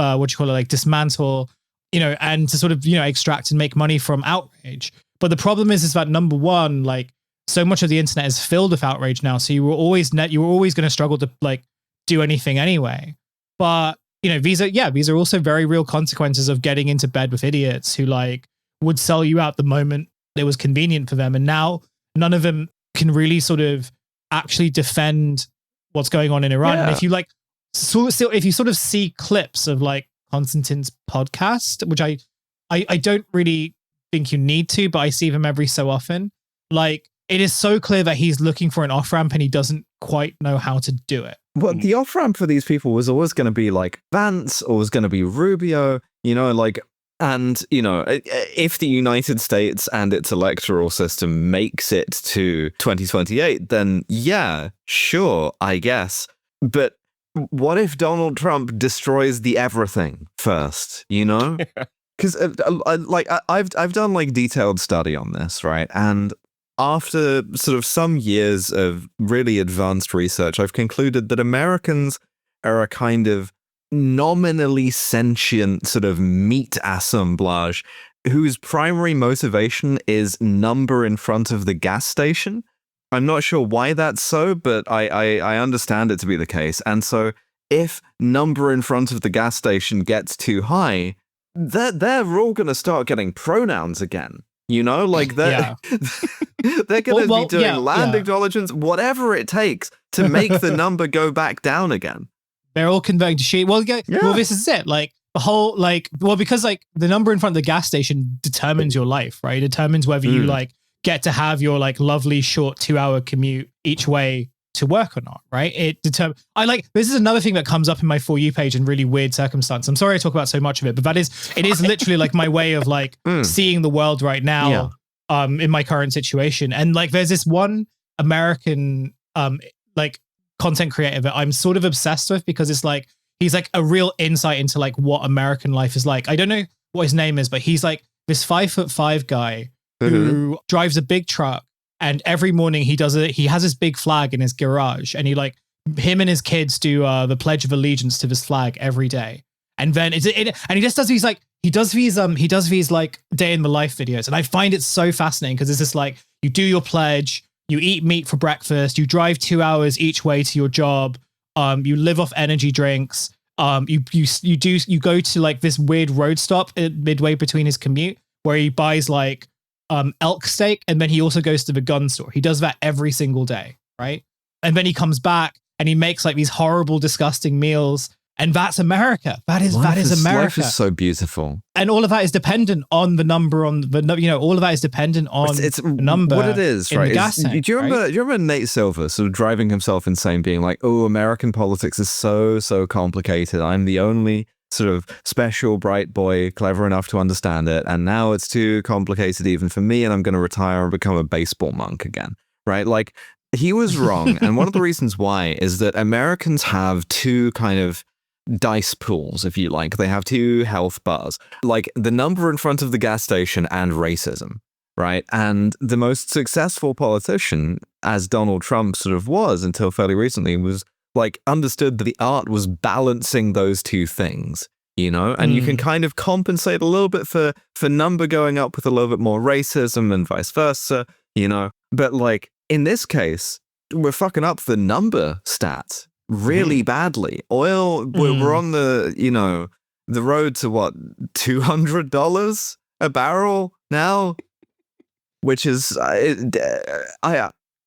Speaker 3: extract and make money from outrage. But the problem is that number one, like so much of the internet is filled with outrage now. So you were always going to struggle to like do anything anyway. But these are also very real consequences of getting into bed with idiots who like would sell you out the moment it was convenient for them. And now none of them can really sort of actually defend what's going on in Iran. Yeah. And if you like, if you sort of see clips of like Konstantin's podcast, which I don't really think you need to, but I see them every so often, like it is so clear that he's looking for an off-ramp and he doesn't quite know how to do it.
Speaker 2: Well, the off-ramp for these people was always going to be like Vance, or was going to be Rubio, and, if the United States and its electoral system makes it to 2028, then yeah, sure, I guess. But what if Donald Trump destroys the everything first, Because I've done like detailed study on this, right? And after sort of some years of really advanced research, I've concluded that Americans are a kind of nominally sentient sort of meat assemblage whose primary motivation is number in front of the gas station. I'm not sure why that's so, but I understand it to be the case. And so if number in front of the gas station gets too high, they're all going to start getting pronouns again. Like they're going to be doing land acknowledgements, whatever it takes to make the number go back down again.
Speaker 3: They're all converting to sheep. Well, this is it. Like the whole, because like the number in front of the gas station determines your life, right? It determines whether you like get to have your like lovely short 2-hour commute each way to work or not, right? This is another thing that comes up in my For You page in really weird circumstances. I'm sorry I talk about so much of it, but it is literally like my way of like seeing the world right now in my current situation. And like there's this one American like content creator that I'm sort of obsessed with because it's like he's like a real insight into like what American life is like. I don't know what his name is, but he's like this 5'5" guy who drives a big truck. And every morning he has this big flag in his garage, and him and his kids do the Pledge of Allegiance to this flag every day. And then and he just does these like day in the life videos, and I find it so fascinating because it's just like you do your pledge, you eat meat for breakfast, you drive 2 hours each way to your job, you live off energy drinks, you go to like this weird road stop midway between his commute where he buys like elk steak, and then he also goes to the gun store. He does that every single day, right? And then he comes back and he makes like these horrible, disgusting meals. And that's America. That is America.
Speaker 2: Life is so beautiful.
Speaker 3: And all of that is dependent on the number on the, all of that is dependent on
Speaker 2: it's
Speaker 3: the number.
Speaker 2: What it is, right? Do you remember Nate Silver sort of driving himself insane, being like, oh, American politics is so complicated. I'm the only sort of special bright boy clever enough to understand it, and now it's too complicated even for me, and I'm going to retire and become a baseball monk again, right? Like, he was wrong. And one of the reasons why is that Americans have two kind of dice pools, if you like. They have two health bars, like the number in front of the gas station and racism, right? And the most successful politician, as Donald Trump sort of was until fairly recently, was like understood that the art was balancing those two things, and you can kind of compensate a little bit for number going up with a little bit more racism and vice versa, but like in this case, we're fucking up the number stats really badly. Oil, we're on the road to what, $200 a barrel now, which is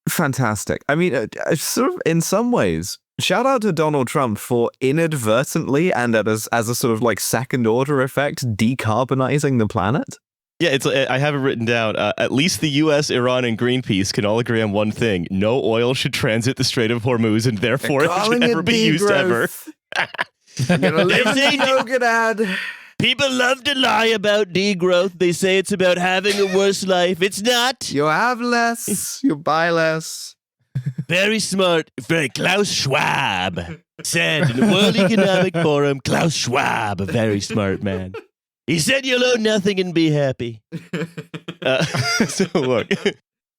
Speaker 2: fantastic. I mean, sort of in some ways, shout out to Donald Trump for inadvertently and as a sort of like second order effect, decarbonizing the planet.
Speaker 1: Yeah, I have it written down. At least the U.S., Iran, and Greenpeace can all agree on one thing: no oil should transit the Strait of Hormuz, and therefore it should never be used ever.
Speaker 2: I'm gonna live in the Nogadad.
Speaker 1: People love to lie about degrowth. They say it's about having a worse life. It's not.
Speaker 2: You have less. You buy less.
Speaker 1: Very smart. Klaus Schwab said in the World Economic Forum, Klaus Schwab, a very smart man. He said you'll own nothing and be happy. So look.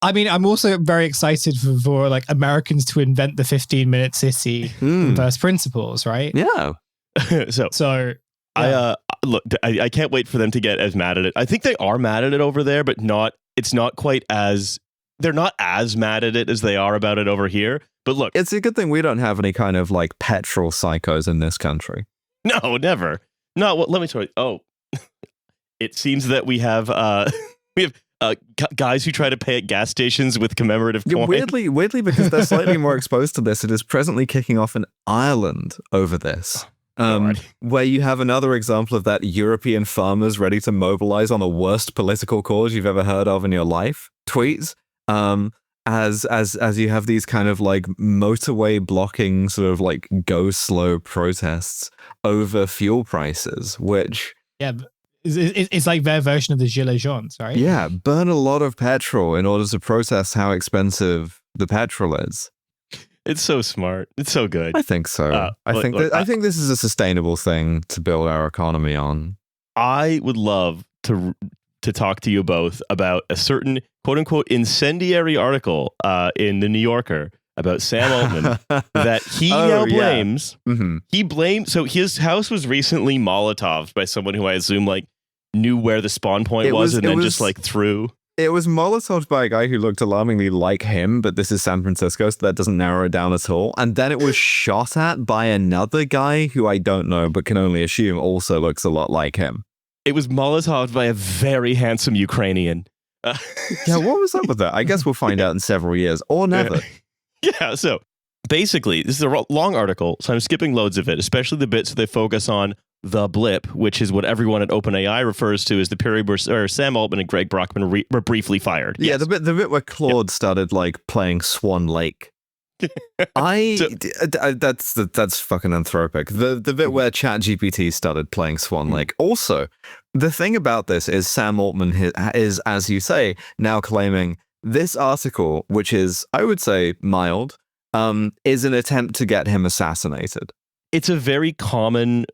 Speaker 3: I mean, I'm also very excited for like Americans to invent the 15-minute city from first principles, right?
Speaker 2: Yeah.
Speaker 3: So
Speaker 1: yeah. I can't wait for them to get as mad at it. I think they are mad at it over there, but it's not quite as, they're not as mad at it as they are about it over here. But look,
Speaker 2: it's a good thing we don't have any kind of like petrol psychos in this country.
Speaker 1: No, never. No, well, let me tell you. Oh, it seems that we have guys who try to pay at gas stations with commemorative coins.
Speaker 2: Weirdly, because they're slightly more exposed to this, it is presently kicking off in Ireland over this. Where you have another example of that European farmers ready to mobilize on the worst political cause you've ever heard of in your life tweets. As you have these kind of like motorway blocking sort of like go slow protests over fuel prices, which
Speaker 3: it's like their version of the Gilets Jaunes, right?
Speaker 2: Yeah, burn a lot of petrol in order to protest how expensive the petrol is.
Speaker 1: It's so smart. It's so good.
Speaker 2: I think so. I think this is a sustainable thing to build our economy on.
Speaker 1: I would love to talk to you both about a certain quote unquote incendiary article in the New Yorker about Sam Altman that he now blames. Yeah. Mm-hmm. He blamed. So his house was recently Molotoved by someone who I assume like knew where the spawn point was and then just like threw.
Speaker 2: It was Molotoved by a guy who looked alarmingly like him, but this is San Francisco, so that doesn't narrow it down at all. And then it was shot at by another guy who I don't know, but can only assume also looks a lot like him.
Speaker 1: It was Molotoved by a very handsome Ukrainian.
Speaker 2: Yeah, what was up with that? I guess we'll find out in several years, or never.
Speaker 1: Yeah, so basically, this is a long article, so I'm skipping loads of it, especially the bits they focus on the blip, which is what everyone at OpenAI refers to as the period where Sam Altman and Greg Brockman were briefly fired.
Speaker 2: Yeah, yes. the bit where Claude started like playing Swan Lake. That's fucking anthropic. The bit where ChatGPT started playing Swan Lake. Also, the thing about this is Sam Altman is, as you say, now claiming this article, which is, I would say, mild, is an attempt to get him assassinated.
Speaker 1: It's a very common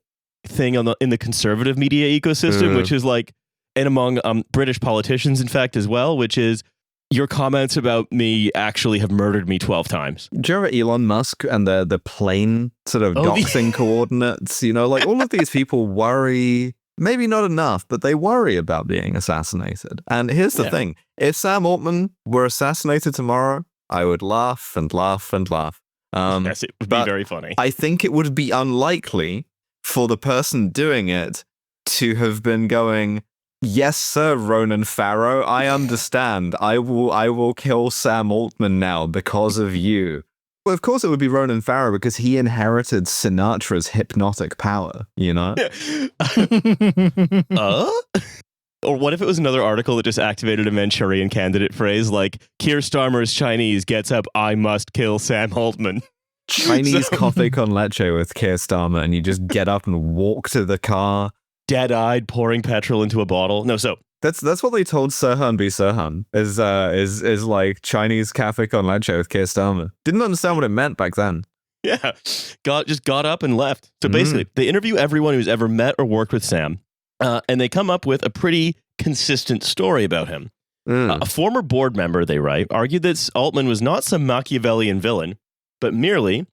Speaker 1: thing in the conservative media ecosystem, which is like, and among British politicians, in fact, as well, which is, your comments about me actually have murdered me 12 times.
Speaker 2: Do you remember Elon Musk and the plane sort of doxing coordinates? You know, like all of these people worry, maybe not enough, but they worry about being assassinated. And here's the thing. If Sam Altman were assassinated tomorrow, I would laugh and laugh and laugh.
Speaker 1: Yes, it would be very funny.
Speaker 2: I think it would be unlikely for the person doing it to have been going, yes, sir, Ronan Farrow, I understand. I will kill Sam Altman now because of you. Well, of course it would be Ronan Farrow because he inherited Sinatra's hypnotic power, you know?
Speaker 1: Or what if it was another article that just activated a Manchurian candidate phrase like, Keir Starmer is Chinese, gets up, I must kill Sam Altman.
Speaker 2: Chinese coffee con leche with Keir Starmer, and you just get up and walk to the car.
Speaker 1: Dead-eyed, pouring petrol into a bottle. No, so
Speaker 2: that's what they told Sirhan B. Sirhan is like Chinese cafe con leche with Keir Starmer. Didn't understand what it meant back then.
Speaker 1: Yeah, got up and left. So basically, they interview everyone who's ever met or worked with Sam, and they come up with a pretty consistent story about him. A former board member, they write, argued that Altman was not some Machiavellian villain, but merely,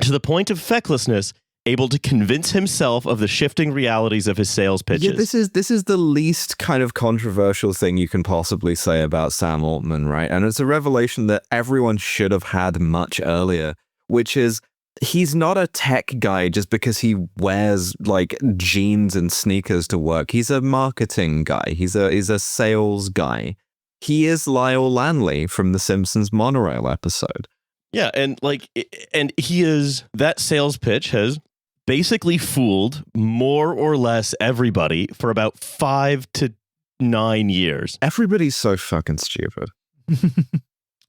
Speaker 1: to the point of fecklessness, able to convince himself of the shifting realities of his sales pitches.
Speaker 2: Yeah, this is the least kind of controversial thing you can possibly say about Sam Altman, right? And it's a revelation that everyone should have had much earlier, which is he's not a tech guy just because he wears like jeans and sneakers to work. He's a marketing guy. He's a sales guy. He is Lyle Lanley from the Simpsons monorail episode.
Speaker 1: Yeah, and he is, that sales pitch has basically fooled more or less everybody for about 5 to 9 years.
Speaker 2: Everybody's so fucking stupid.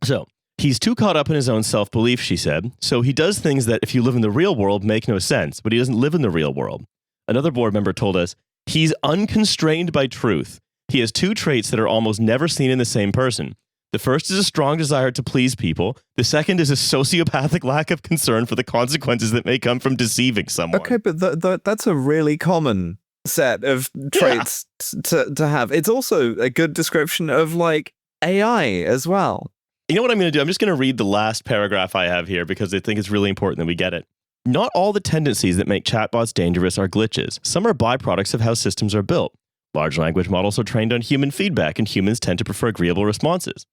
Speaker 1: So he's too caught up in his own self-belief, she said. So he does things that, if you live in the real world, make no sense, but he doesn't live in the real world. Another board member told us, he's unconstrained by truth. He has 2 traits that are almost never seen in the same person. The first is a strong desire to please people. The second is a sociopathic lack of concern for the consequences that may come from deceiving someone.
Speaker 2: Okay, but that's a really common set of traits to have. It's also a good description of like AI as well.
Speaker 1: You know what I'm going to do? I'm just going to read the last paragraph I have here because I think it's really important that we get it. Not all the tendencies that make chatbots dangerous are glitches. Some are byproducts of how systems are built. Large language models are trained on human feedback, and humans tend to prefer agreeable responses.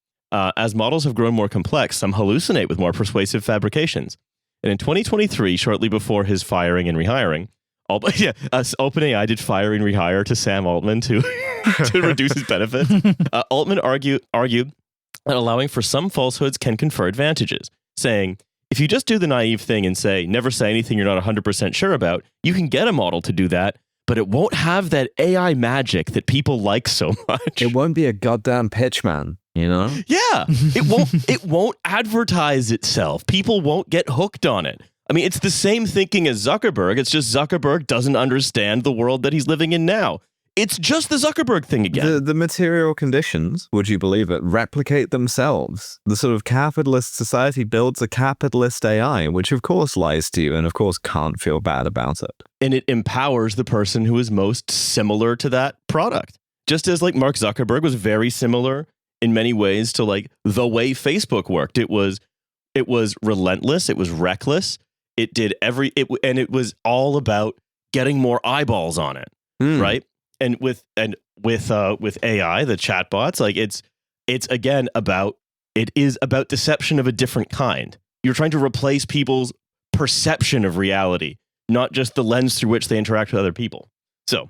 Speaker 1: As models have grown more complex, some hallucinate with more persuasive fabrications. And in 2023, shortly before his firing and rehiring, OpenAI did fire and rehire to Sam Altman to reduce his benefits. Altman argued that allowing for some falsehoods can confer advantages, saying, if you just do the naive thing and say, never say anything you're not 100% sure about, you can get a model to do that, but it won't have that AI magic that people like so much.
Speaker 2: It won't be a goddamn pitch, man. You know?
Speaker 1: Yeah, it won't advertise itself. People won't get hooked on it. I mean, it's the same thinking as Zuckerberg. It's just Zuckerberg doesn't understand the world that he's living in now. It's just the Zuckerberg thing again.
Speaker 2: The material conditions, would you believe it, replicate themselves. The sort of capitalist society builds a capitalist AI, which of course lies to you and of course can't feel bad about it.
Speaker 1: And it empowers the person who is most similar to that product. Just as like Mark Zuckerberg was very similar in many ways to like the way Facebook worked. It was relentless. It was reckless. It did and it was all about getting more eyeballs on it, right? And with AI, the chatbots, like it is about deception of a different kind. You're trying to replace people's perception of reality, not just the lens through which they interact with other people. So,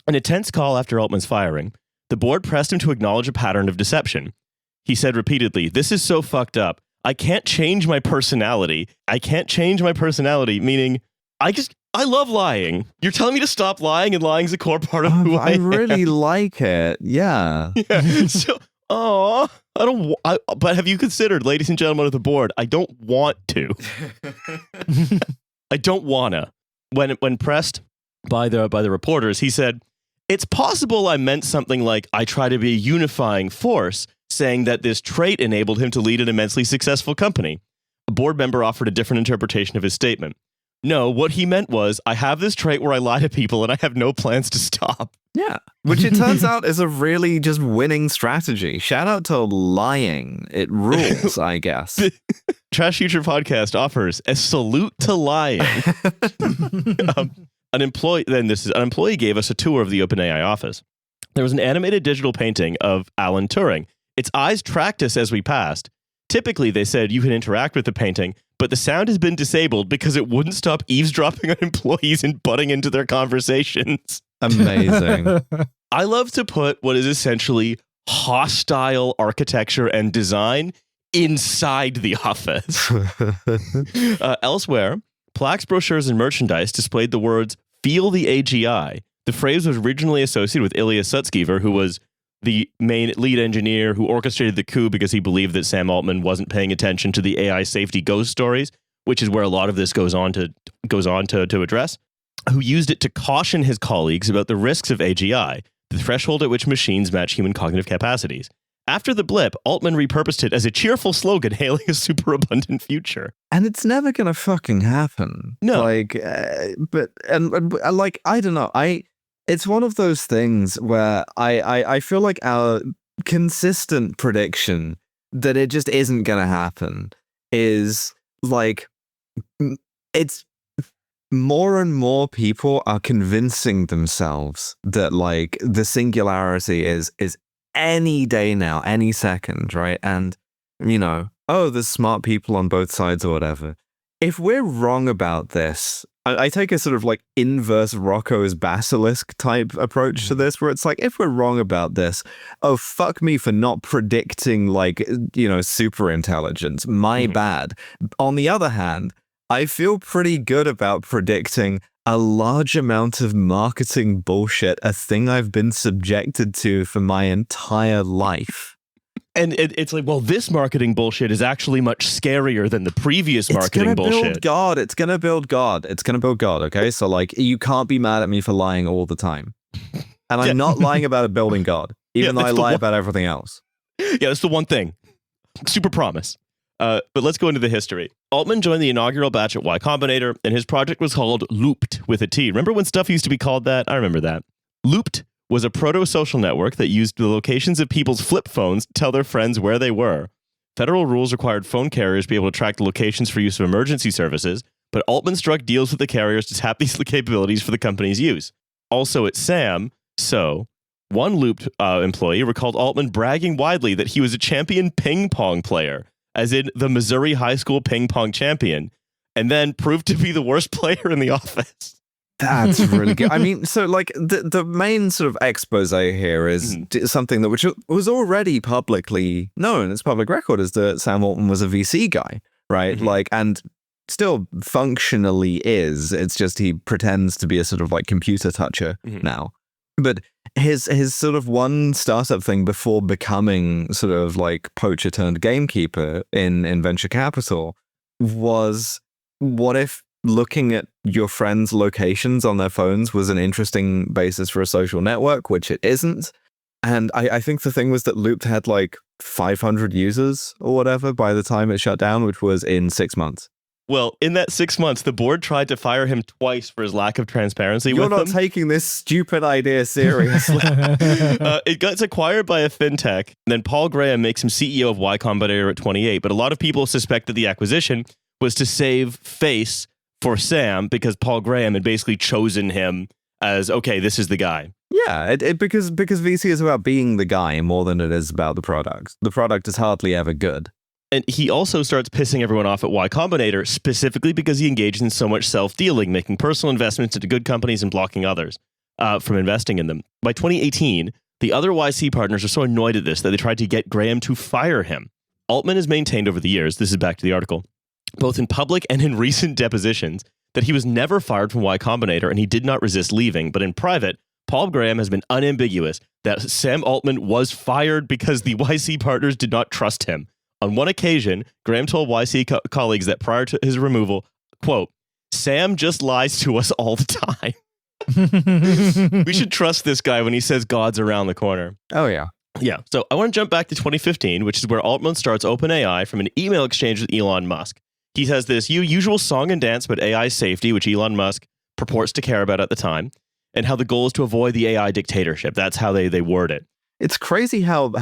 Speaker 1: in a tense call after Altman's firing, the board pressed him to acknowledge a pattern of deception. He said repeatedly, "This is so fucked up. I can't change my personality. I can't change my personality," meaning I love lying. You're telling me to stop lying, and lying's a core part of who I am.
Speaker 2: I really like it. Yeah.
Speaker 1: So Oh, I don't. But have you considered, ladies and gentlemen of the board? I don't want to. I don't wanna. When pressed by the reporters, he said, "It's possible I meant something like I try to be a unifying force, saying that this trait enabled him to lead an immensely successful company." A board member offered a different interpretation of his statement. "No, what he meant was, I have this trait where I lie to people and I have no plans to stop."
Speaker 2: Yeah, which it turns out is a really just winning strategy. Shout out to lying. It rules, I guess.
Speaker 1: Trash Future Podcast offers a salute to lying. An employee gave us a tour of the OpenAI office. There was an animated digital painting of Alan Turing. Its eyes tracked us as we passed. Typically, they said you can interact with the painting, but the sound has been disabled because it wouldn't stop eavesdropping on employees and butting into their conversations.
Speaker 2: Amazing.
Speaker 1: I love to put what is essentially hostile architecture and design inside the office. Elsewhere, plaques, brochures, and merchandise displayed the words, "Feel the AGI." The phrase was originally associated with Ilya Sutskever, who was the main lead engineer who orchestrated the coup because he believed that Sam Altman wasn't paying attention to the AI safety ghost stories, which is where a lot of this goes on to address, who used it to caution his colleagues about the risks of AGI, the threshold at which machines match human cognitive capacities. After the blip, Altman repurposed it as a cheerful slogan hailing a superabundant future.
Speaker 2: And it's never gonna fucking happen.
Speaker 1: No.
Speaker 2: Like, but like, I don't know. It's one of those things where I feel like our consistent prediction that it just isn't going to happen is like, it's more and more people are convincing themselves that like the singularity is any day now, any second, right? And, you know, oh, there's smart people on both sides or whatever. If we're wrong about this, I take a sort of like inverse Rocco's basilisk type approach to this, where it's like, if we're wrong about this, oh, fuck me for not predicting like, you know, super intelligence. My bad. On the other hand, I feel pretty good about predicting a large amount of marketing bullshit, a thing I've been subjected to for my entire life.
Speaker 1: And it's like, well, this marketing bullshit is actually much scarier than the previous marketing bullshit.
Speaker 2: It's going to build God. It's going to build God, okay? So, like, you can't be mad at me for lying all the time. And I'm not lying about it building God, even though I lie about everything else.
Speaker 1: Yeah, that's the one thing. Super promise. But let's go into the history. Altman joined the inaugural batch at Y Combinator, and his project was called Looped with a T. Remember when stuff used to be called that? I remember that. Looped was a proto-social network that used the locations of people's flip phones to tell their friends where they were. Federal rules required phone carriers to be able to track the locations for use of emergency services, but Altman struck deals with the carriers to tap these capabilities for the company's use. Also at Sam, one Looped employee recalled Altman bragging widely that he was a champion ping pong player, as in the Missouri high school ping pong champion, and then proved to be the worst player in the office.
Speaker 2: That's really good. I mean, so like the main sort of expose here is something that which was already publicly known. It's public record is that Sam Altman was a VC guy, right? Like, and still functionally is. It's just he pretends to be a sort of like computer toucher now. But his sort of one startup thing before becoming sort of like poacher turned gamekeeper in venture capital was, what if looking at your friends' locations on their phones was an interesting basis for a social network, which it isn't. And I think the thing was that Looped had like 500 users or whatever by the time it shut down, which was in 6 months.
Speaker 1: Well, in that 6 months, the board tried to fire him twice for his lack of transparency with them.
Speaker 2: You're not taking this stupid idea seriously.
Speaker 1: It gets acquired by a fintech. And then Paul Graham makes him CEO of Y Combinator at 28. But a lot of people suspect that the acquisition was to save face for Sam because Paul Graham had basically chosen him as, okay, this is the guy.
Speaker 2: Yeah, because VC is about being the guy more than it is about the product. The product is hardly ever good.
Speaker 1: And he also starts pissing everyone off at Y Combinator, specifically because he engaged in so much self-dealing, making personal investments into good companies and blocking others from investing in them. By 2018, the other YC partners are so annoyed at this that they tried to get Graham to fire him. Altman has maintained over the years, this is back to the article, both in public and in recent depositions, that he was never fired from Y Combinator and he did not resist leaving, but in private, Paul Graham has been unambiguous that Sam Altman was fired because the YC partners did not trust him. On one occasion, Graham told YC colleagues that prior to his removal, quote, Sam just lies to us all the time. We should trust this guy when he says God's around the corner.
Speaker 2: Oh, yeah.
Speaker 1: Yeah. So I want to jump back to 2015, which is where Altman starts OpenAI from an email exchange with Elon Musk. He has this usual song and dance about AI safety, which Elon Musk purports to care about at the time, and how the goal is to avoid the AI dictatorship. That's how they word it.
Speaker 2: It's crazy how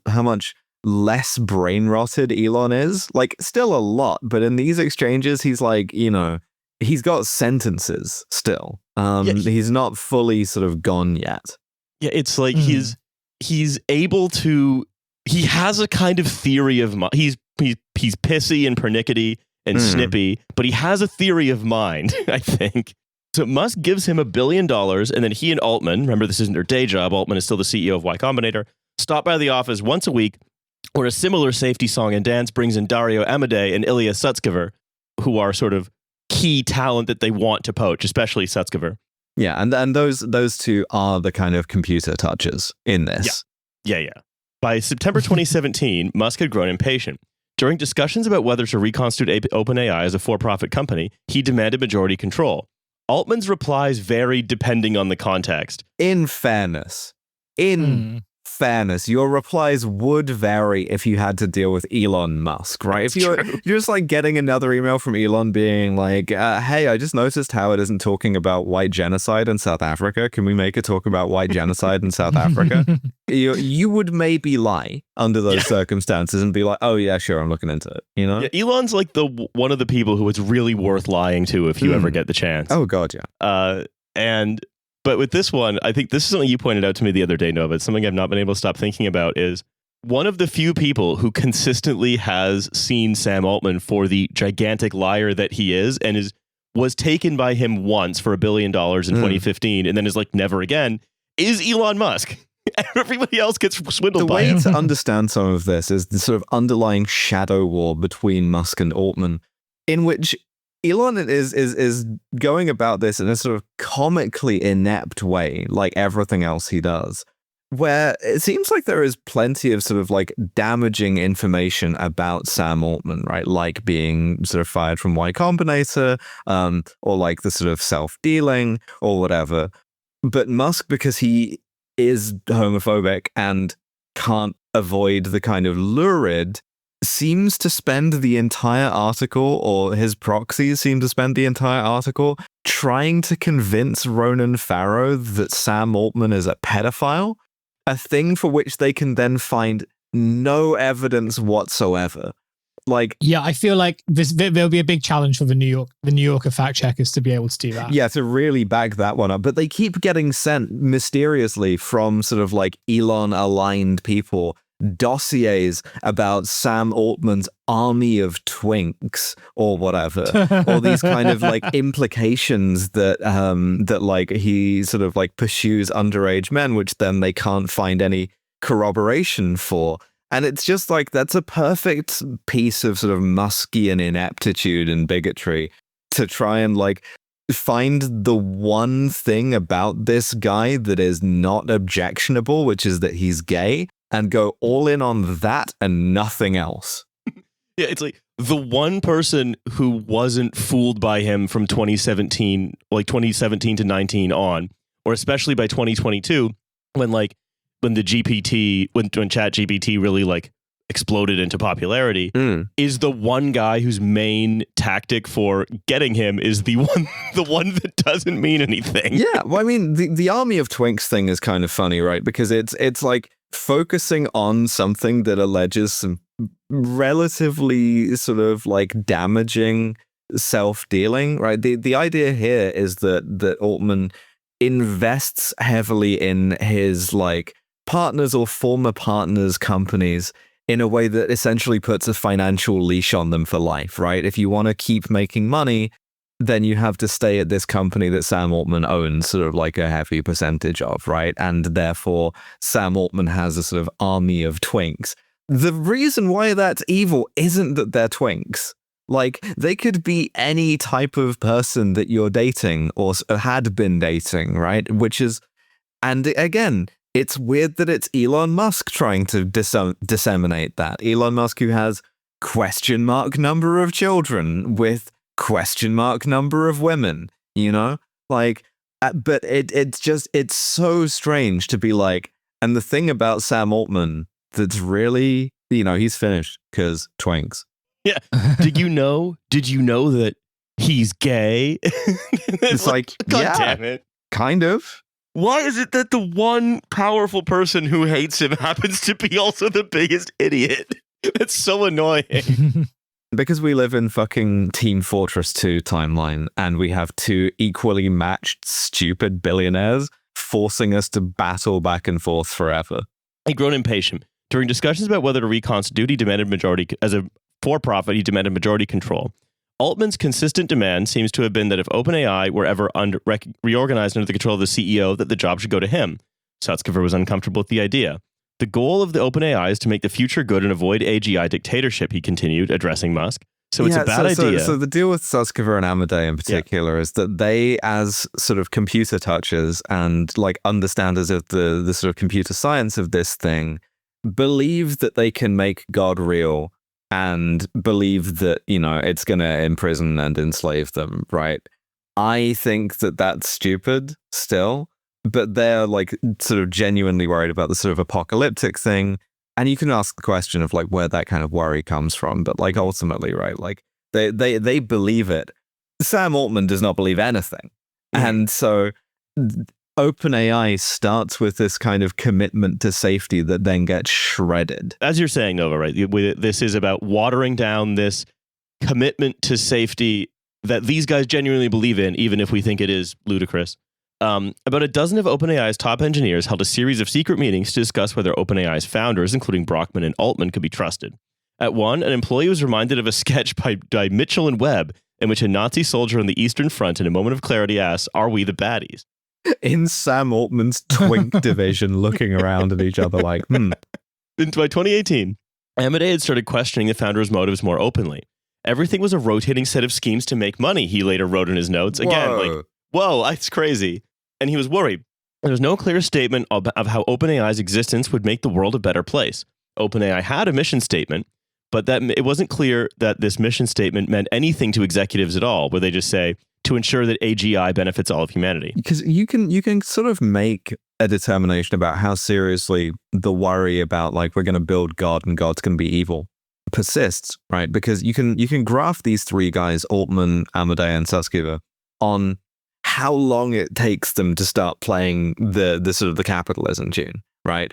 Speaker 2: much less brain rotted Elon is. Like, still a lot, but in these exchanges, he's like, he's got sentences still. He's not fully sort of gone yet. Yeah,
Speaker 1: it's like he's able to. He has a kind of theory of mind. He's pissy and pernickety and snippy, but he has a theory of mind, I think. So Musk gives him $1 billion, and then he and Altman, remember this isn't their day job, Altman is still the CEO of Y Combinator, stop by the office once a week, where a similar safety song and dance brings in Dario Amodei and Ilya Sutskever, who are sort of key talent that they want to poach, especially Sutskever.
Speaker 2: Yeah, and those two are the kind of computer touches in this.
Speaker 1: Yeah. By September 2017, Musk had grown impatient. During discussions about whether to reconstitute OpenAI as a for-profit company, he demanded majority control. Altman's replies varied depending on the context.
Speaker 2: In fairness, your replies would vary if you had to deal with Elon Musk, right? If you're just like getting another email from Elon being like, hey, I just noticed how it isn't talking about white genocide in South Africa. Can we make it talk about white genocide in South Africa? You would maybe lie under those circumstances and be like, oh yeah, sure, I'm looking into it, Yeah,
Speaker 1: Elon's like one of the people who it's really worth lying to if you ever get the chance.
Speaker 2: Oh God, yeah.
Speaker 1: But with this one, I think this is something you pointed out to me the other day, Nova. It's something I've not been able to stop thinking about is one of the few people who consistently has seen Sam Altman for the gigantic liar that he is and was taken by him once for $1 billion in 2015 and then is like never again, is Elon Musk. Everybody else gets swindled by him.
Speaker 2: The way to understand some of this is the sort of underlying shadow war between Musk and Altman, in which Elon is going about this in a sort of comically inept way, like everything else he does, where it seems like there is plenty of sort of like damaging information about Sam Altman, right? Like being sort of fired from Y Combinator, or like the sort of self-dealing or whatever. But Musk, because he is homophobic and can't avoid the kind of lurid, seems to spend the entire article, or his proxies seem to spend the entire article, trying to convince Ronan Farrow that Sam Altman is a pedophile, a thing for which they can then find no evidence whatsoever. Like,
Speaker 3: yeah, I feel like there'll be a big challenge for the New Yorker fact checkers to be able to do that.
Speaker 2: Yeah, to really back that one up. But they keep getting sent mysteriously from sort of like Elon-aligned people dossiers about Sam Altman's army of twinks or whatever, or these kind of like implications that like he sort of like pursues underage men, which then they can't find any corroboration for. And it's just like, that's a perfect piece of sort of Muskian ineptitude and bigotry to try and like find the one thing about this guy that is not objectionable, which is that he's gay, and go all in on that and nothing else.
Speaker 1: Yeah, it's like the one person who wasn't fooled by him from 2017, like 2017 to 19 on, or especially by 2022, when the GPT, when Chat GPT really like exploded into popularity, is the one guy whose main tactic for getting him is the one that doesn't mean anything.
Speaker 2: Yeah, well, I mean, the army of twinks thing is kind of funny, right? Because it's like focusing on something that alleges some relatively sort of like damaging self-dealing, right? The idea here is that Altman invests heavily in his like partners or former partners' companies in a way that essentially puts a financial leash on them for life, right? If you want to keep making money, then you have to stay at this company that Sam Altman owns sort of like a heavy percentage of, right? And therefore, Sam Altman has a sort of army of twinks. The reason why that's evil isn't that they're twinks. Like, they could be any type of person that you're dating or had been dating, right? Which is And again, it's weird that it's Elon Musk trying to disseminate that. Elon Musk, who has question mark number of children with question mark number of women, you know? Like, but it's so strange to be like, and the thing about Sam Altman that's really, you know, he's finished because twinks.
Speaker 1: Yeah. Did you know that he's gay?
Speaker 2: It's like,
Speaker 1: God
Speaker 2: yeah,
Speaker 1: damn it.
Speaker 2: Kind of.
Speaker 1: Why is it that the one powerful person who hates him happens to be also the biggest idiot? It's so annoying.
Speaker 2: Because we live in fucking Team Fortress 2 timeline, and we have two equally matched stupid billionaires forcing us to battle back and forth forever.
Speaker 1: He'd grown impatient. During discussions about whether to reconstitute, he demanded majority, as a for-profit, he demanded majority control. Altman's consistent demand seems to have been that if OpenAI were ever reorganized under the control of the CEO, that the job should go to him. Sutskever was uncomfortable with the idea. The goal of the OpenAI is to make the future good and avoid AGI dictatorship, he continued, addressing Musk. So it's a bad idea.
Speaker 2: So the deal with Sutskever and Amadei in particular is that they, as sort of computer touchers and like understanders of the sort of computer science of this thing, believe that they can make God real and believe that, you know, it's going to imprison and enslave them, right? I think that that's stupid still, but they're like sort of genuinely worried about the sort of apocalyptic thing. And you can ask the question of like where that kind of worry comes from, but like ultimately, right, like they believe it. Sam Altman does not believe anything. And so OpenAI starts with this kind of commitment to safety that then gets shredded.
Speaker 1: As you're saying, Nova, right? This is about watering down this commitment to safety that these guys genuinely believe in, even if we think it is ludicrous. About a dozen of OpenAI's top engineers held a series of secret meetings to discuss whether OpenAI's founders, including Brockman and Altman, could be trusted. At one, an employee was reminded of a sketch by Mitchell and Webb, in which a Nazi soldier on the Eastern Front, in a moment of clarity, asks, "Are we the baddies?"
Speaker 2: In Sam Altman's twink division, looking around at each other like,
Speaker 1: By 2018, Amadei had started questioning the founder's motives more openly. Everything was a rotating set of schemes to make money, he later wrote in his notes. Again, like, whoa, it's crazy. And he was worried. There was no clear statement of how OpenAI's existence would make the world a better place. OpenAI had a mission statement, but that it wasn't clear that this mission statement meant anything to executives at all, where they just say, to ensure that AGI benefits all of humanity.
Speaker 2: Because you can sort of make a determination about how seriously the worry about like we're going to build God and God's going to be evil persists, right? Because you can graph these three guys, Altman, Amadei, and Sutskever, on how long it takes them to start playing the sort of the capitalism tune, right?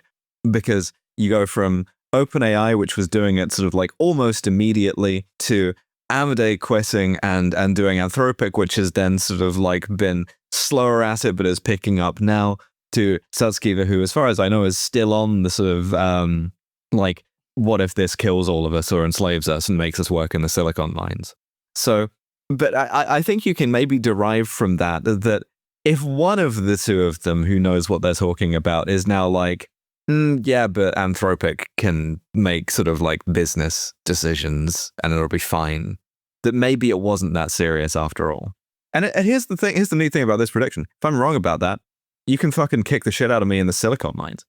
Speaker 2: Because you go from OpenAI, which was doing it sort of like almost immediately, to Amadei quitting and doing Anthropic, which has then sort of like been slower at it, but is picking up now, to Sutskever, who, as far as I know, is still on the sort of like, what if this kills all of us or enslaves us and makes us work in the silicon mines? So, but I think you can maybe derive from that if one of the two of them who knows what they're talking about is now like, yeah, but Anthropic can make sort of like business decisions and it'll be fine, that maybe it wasn't that serious after all. And here's the neat thing about this prediction. If I'm wrong about that, you can fucking kick the shit out of me in the silicon mines.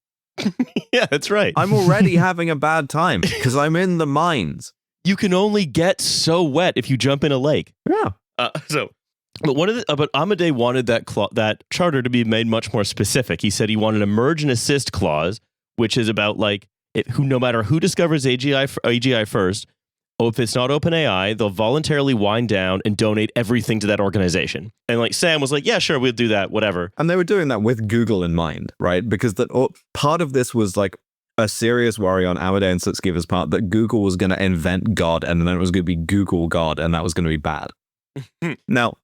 Speaker 1: Yeah, that's right.
Speaker 2: I'm already having a bad time because I'm in the mines.
Speaker 1: You can only get so wet if you jump in a lake.
Speaker 2: Yeah.
Speaker 1: But Amadei wanted that charter to be made much more specific. He said he wanted a merge and assist clause, which is about like no matter who discovers AGI first, if it's not OpenAI, they'll voluntarily wind down and donate everything to that organization. And like Sam was like, yeah, sure, we'll do that, whatever.
Speaker 2: And they were doing that with Google in mind, right? Because part of this was like a serious worry on Amadei and Sutskever's part that Google was going to invent God and then it was going to be Google God and that was going to be bad. Now,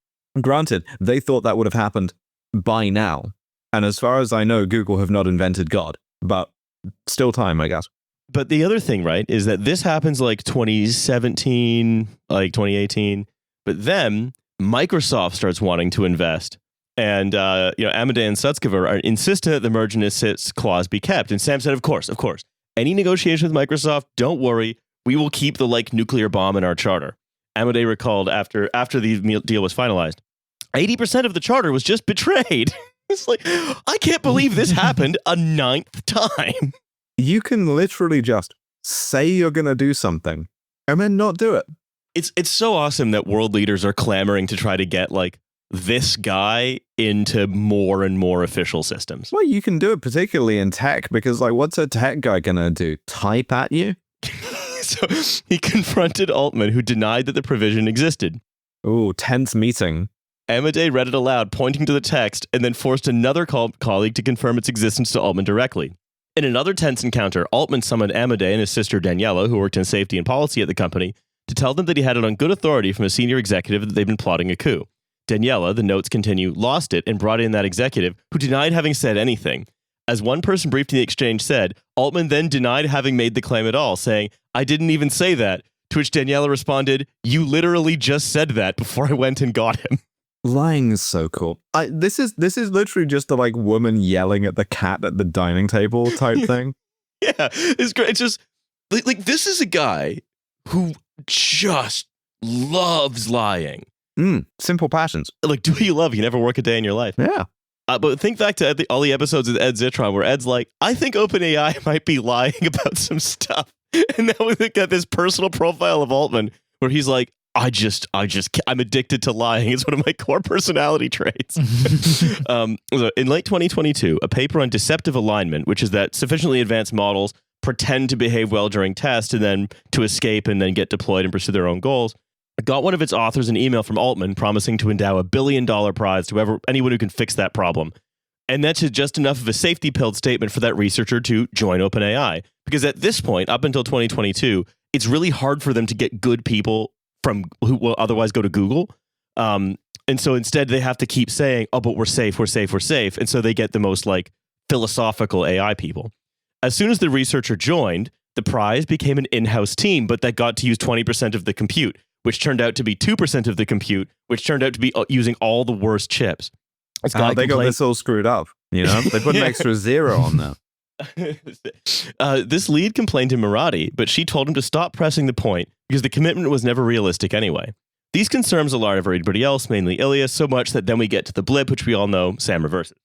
Speaker 2: granted, they thought that would have happened by now. And as far as I know, Google have not invented God, but still time, I guess.
Speaker 1: But the other thing, right, is that this happens like 2017, like 2018. But then Microsoft starts wanting to invest. And, Amadei and Sutskever are insistent that the merge and assist clause be kept. And Sam said, of course. Any negotiation with Microsoft, don't worry. We will keep the like nuclear bomb in our charter. Amadei recalled after the deal was finalized, 80% of the charter was just betrayed. It's like, I can't believe this happened a 9th time.
Speaker 2: You can literally just say you're going to do something and then not do it.
Speaker 1: It's so awesome that world leaders are clamoring to try to get like this guy into more and more official systems.
Speaker 2: Well, you can do it particularly in tech because like, what's a tech guy going to do? Type at you?
Speaker 1: So he confronted Altman, who denied that the provision existed.
Speaker 2: Ooh, tense meeting.
Speaker 1: Amadei read it aloud, pointing to the text, and then forced another colleague to confirm its existence to Altman directly. In another tense encounter, Altman summoned Amadei and his sister Daniela, who worked in safety and policy at the company, to tell them that he had it on good authority from a senior executive that they'd been plotting a coup. Daniela, the notes continue, lost it and brought in that executive, who denied having said anything. As one person briefed in the exchange said, Altman then denied having made the claim at all, saying, "I didn't even say that," to which Daniela responded, "You literally just said that before I went and got him."
Speaker 2: Lying is so cool. This is literally just the like woman yelling at the cat at the dining table type thing.
Speaker 1: Yeah, it's great. It's just like this is a guy who just loves lying.
Speaker 2: Simple passions.
Speaker 1: Like, do what you love. You never work a day in your life.
Speaker 2: Yeah.
Speaker 1: But think back to all the episodes of Ed Zitron where Ed's like, I think OpenAI might be lying about some stuff. And now we got this personal profile of Altman where he's like, I'm addicted to lying. It's one of my core personality traits. So in late 2022, a paper on deceptive alignment, which is that sufficiently advanced models pretend to behave well during test and then to escape and then get deployed and pursue their own goals, got one of its authors an email from Altman promising to endow $1 billion prize to anyone who can fix that problem. And that's just enough of a safety-pilled statement for that researcher to join OpenAI. Because at this point, up until 2022, it's really hard for them to get good people from who will otherwise go to Google. And so instead they have to keep saying, oh, but we're safe. And so they get the most like philosophical AI people. As soon as the researcher joined, the prize became an in-house team, but that got to use 20% of the compute, which turned out to be 2% of the compute, which turned out to be using all the worst chips.
Speaker 2: They got this all screwed up. You know, they put an extra 0 on that.
Speaker 1: This lead complained to Murati, but she told him to stop pressing the point because the commitment was never realistic anyway. These concerns alarmed everybody else, mainly Ilias, so much that then we get to the blip, which we all know Sam reverses.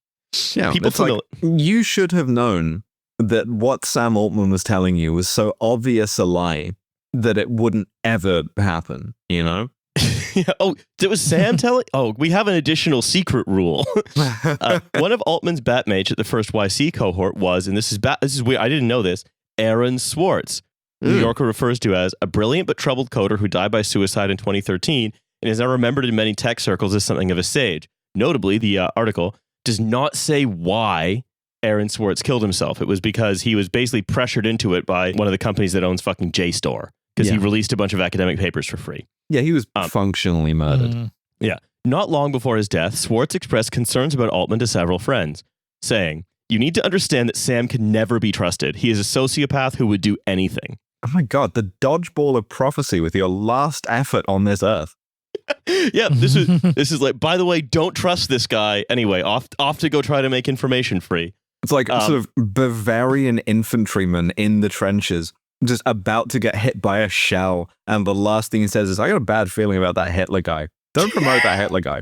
Speaker 2: Yeah, you should have known that what Sam Altman was telling you was so obvious a lie that it wouldn't ever happen, you know?
Speaker 1: Yeah. Oh, it was Sam telling? Oh, we have an additional secret rule. One of Altman's batmates at the first YC cohort was, and this is weird, I didn't know this, Aaron Swartz, New Yorker refers to as a brilliant but troubled coder who died by suicide in 2013 and is now remembered in many tech circles as something of a sage. Notably, the article does not say why Aaron Swartz killed himself. It was because he was basically pressured into it by one of the companies that owns fucking JSTOR because he released a bunch of academic papers for free.
Speaker 2: Yeah, he was functionally murdered.
Speaker 1: Yeah. Not long before his death, Swartz expressed concerns about Altman to several friends, saying, "You need to understand that Sam can never be trusted. He is a sociopath who would do anything."
Speaker 2: Oh my God, the dodgeball of prophecy with your last effort on this earth.
Speaker 1: Yeah, this is like, by the way, don't trust this guy. Anyway, off to go try to make information free.
Speaker 2: It's like sort of Bavarian infantryman in the trenches, just about to get hit by a shell, and the last thing he says is, "I got a bad feeling about that Hitler guy. Don't promote that Hitler guy."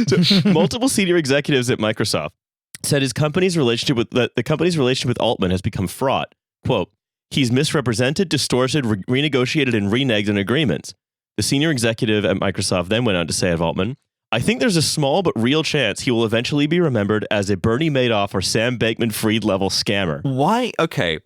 Speaker 1: So, multiple senior executives at Microsoft said the company's relationship with Altman has become fraught. Quote, "He's misrepresented, distorted, renegotiated, and reneged on agreements." The senior executive at Microsoft then went on to say of Altman, "I think there's a small but real chance he will eventually be remembered as a Bernie Madoff or Sam Bankman-Fried level scammer."
Speaker 2: Why? Okay.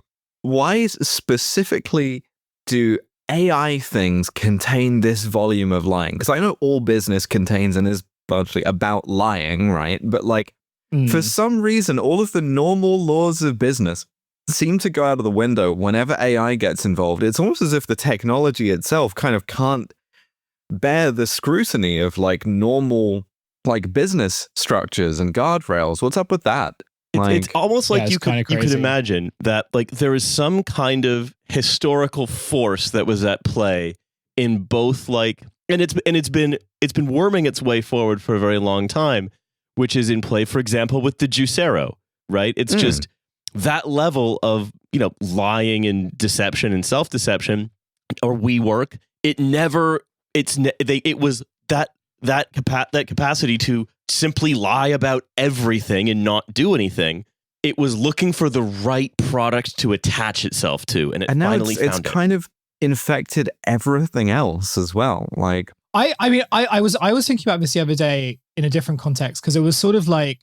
Speaker 2: Why specifically do AI things contain this volume of lying? Because I know all business contains and is largely about lying, right? But like, for some reason, all of the normal laws of business seem to go out of the window whenever AI gets involved. It's almost as if the technology itself kind of can't bear the scrutiny of like normal like business structures and guardrails. What's up with that?
Speaker 1: It's almost like you could imagine that like there is some kind of historical force that was at play in both like, and it's been worming its way forward for a very long time, which is in play, for example, with the Juicero, right? It's just that level of, you know, lying and deception and self-deception or WeWork. It was that capacity to simply lie about everything and not do anything. It was looking for the right product to attach itself to, and
Speaker 2: now
Speaker 1: finally found
Speaker 2: it's
Speaker 1: it.
Speaker 2: kind of infected everything else as well. Like,
Speaker 3: I was thinking about this the other day in a different context, because it was sort of like,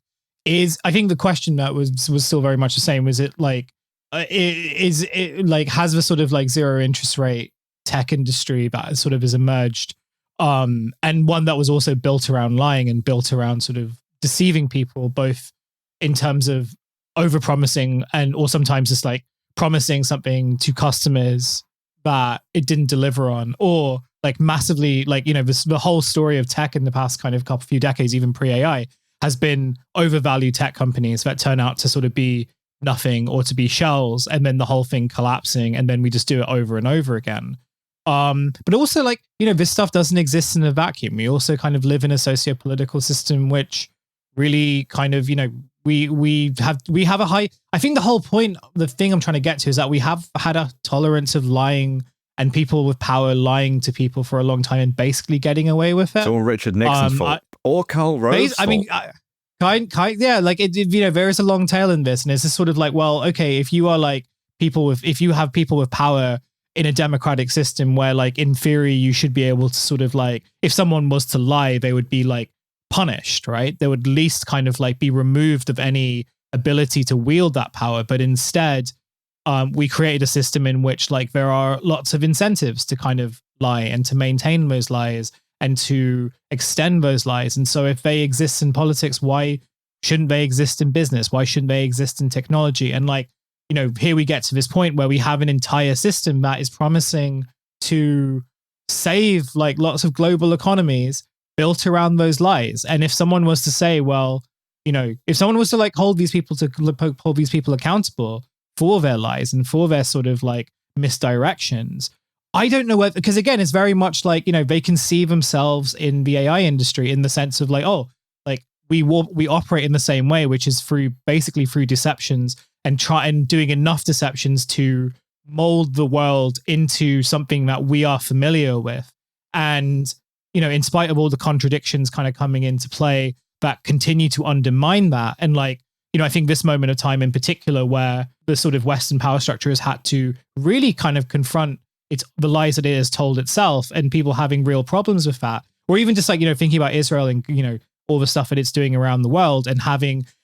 Speaker 3: I think the question that was still very much the same. Was it like, is it like, has the sort of like zero interest rate tech industry that sort of has emerged, and one that was also built around lying and built around sort of deceiving people, both in terms of overpromising or sometimes just like promising something to customers that it didn't deliver on, or like massively, like, you know, the whole story of tech in the past kind of few decades, even pre-AI, has been overvalued tech companies that turn out to sort of be nothing or to be shells, and then the whole thing collapsing, and then we just do it over and over again. But also, like, you know, this stuff doesn't exist in a vacuum. We also kind of live in a socio-political system which really kind of, you know, we have a high, I think the whole point, the thing I'm trying to get to is that we have had a tolerance of lying and people with power lying to people for a long time and basically getting away with it.
Speaker 2: It's all Richard Nixon's fault. Or Karl Rove's fault.
Speaker 3: I mean, yeah, like, you know, there is a long tail in this, and it's just sort of like, well, okay, if you are like if you have people with power in a democratic system where, like, in theory, you should be able to sort of like, if someone was to lie, they would be like punished, right? They would at least kind of like be removed of any ability to wield that power. But instead, we created a system in which, like, there are lots of incentives to kind of lie and to maintain those lies and to extend those lies. And so if they exist in politics, why shouldn't they exist in business? Why shouldn't they exist in technology? And, like, you know, here we get to this point where we have an entire system that is promising to save like lots of global economies built around those lies. And if someone was to say, well, you know, if someone was to like hold these people accountable for their lies and for their sort of like misdirections, I don't know whether, because again, it's very much like, you know, they can see themselves in the AI industry in the sense of like, oh, like we operate in the same way, which is basically through deceptions and doing enough deceptions to mold the world into something that we are familiar with. And, you know, in spite of all the contradictions kind of coming into play that continue to undermine that. And, like, you know, I think this moment of time in particular where the sort of Western power structure has had to really kind of confront the lies that it has told itself, and people having real problems with that, or even just like, you know, thinking about Israel and, you know, all the stuff that it's doing around the world,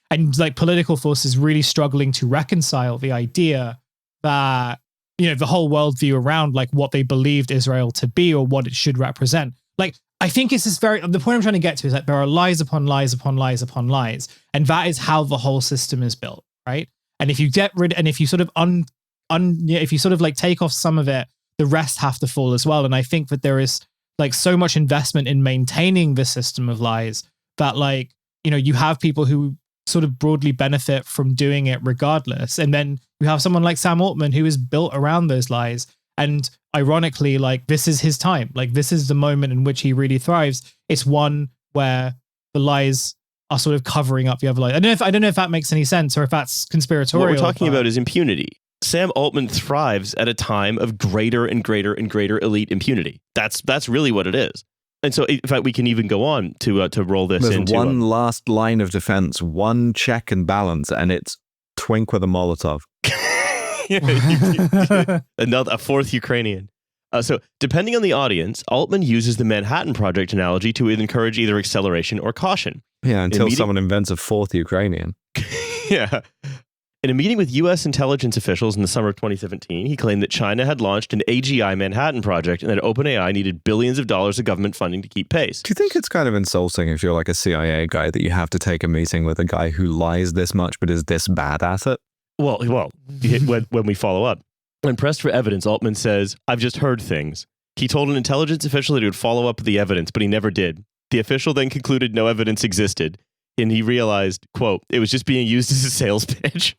Speaker 3: and like political forces really struggling to reconcile the idea that, you know, the whole worldview around like what they believed Israel to be or what it should represent. Like, I think it's this the point I'm trying to get to is that there are lies upon lies upon lies upon lies. And that is how the whole system is built, right? And if you if you sort of if you sort of like take off some of it, the rest have to fall as well. And I think that there is like so much investment in maintaining this system of lies that, like, you know, you have people who sort of broadly benefit from doing it regardless. And then you have someone like Sam Altman who is built around those lies. And ironically, like, this is his time. Like, this is the moment in which he really thrives. It's one where the lies are sort of covering up the other lies. I don't know if that makes any sense or if that's conspiratorial.
Speaker 1: What we're talking about is impunity. Sam Altman thrives at a time of greater and greater and greater elite impunity. That's really what it is. And so, in fact, we can even go on to roll this into...
Speaker 2: There's one last line of defense, one check and balance, and it's twink with a Molotov.
Speaker 1: A fourth Ukrainian. So, depending on the audience, Altman uses the Manhattan Project analogy to encourage either acceleration or caution.
Speaker 2: Yeah, until someone invents a fourth Ukrainian.
Speaker 1: Yeah. In a meeting with U.S. intelligence officials in the summer of 2017, he claimed that China had launched an AGI Manhattan Project and that OpenAI needed billions of dollars of government funding to keep pace.
Speaker 2: Do you think it's kind of insulting if you're like a CIA guy that you have to take a meeting with a guy who lies this much but is this bad at it?
Speaker 1: Well, when we follow up. When pressed for evidence, Altman says, "I've just heard things." He told an intelligence official that he would follow up with the evidence, but he never did. The official then concluded no evidence existed, and he realized, quote, "It was just being used as a sales pitch."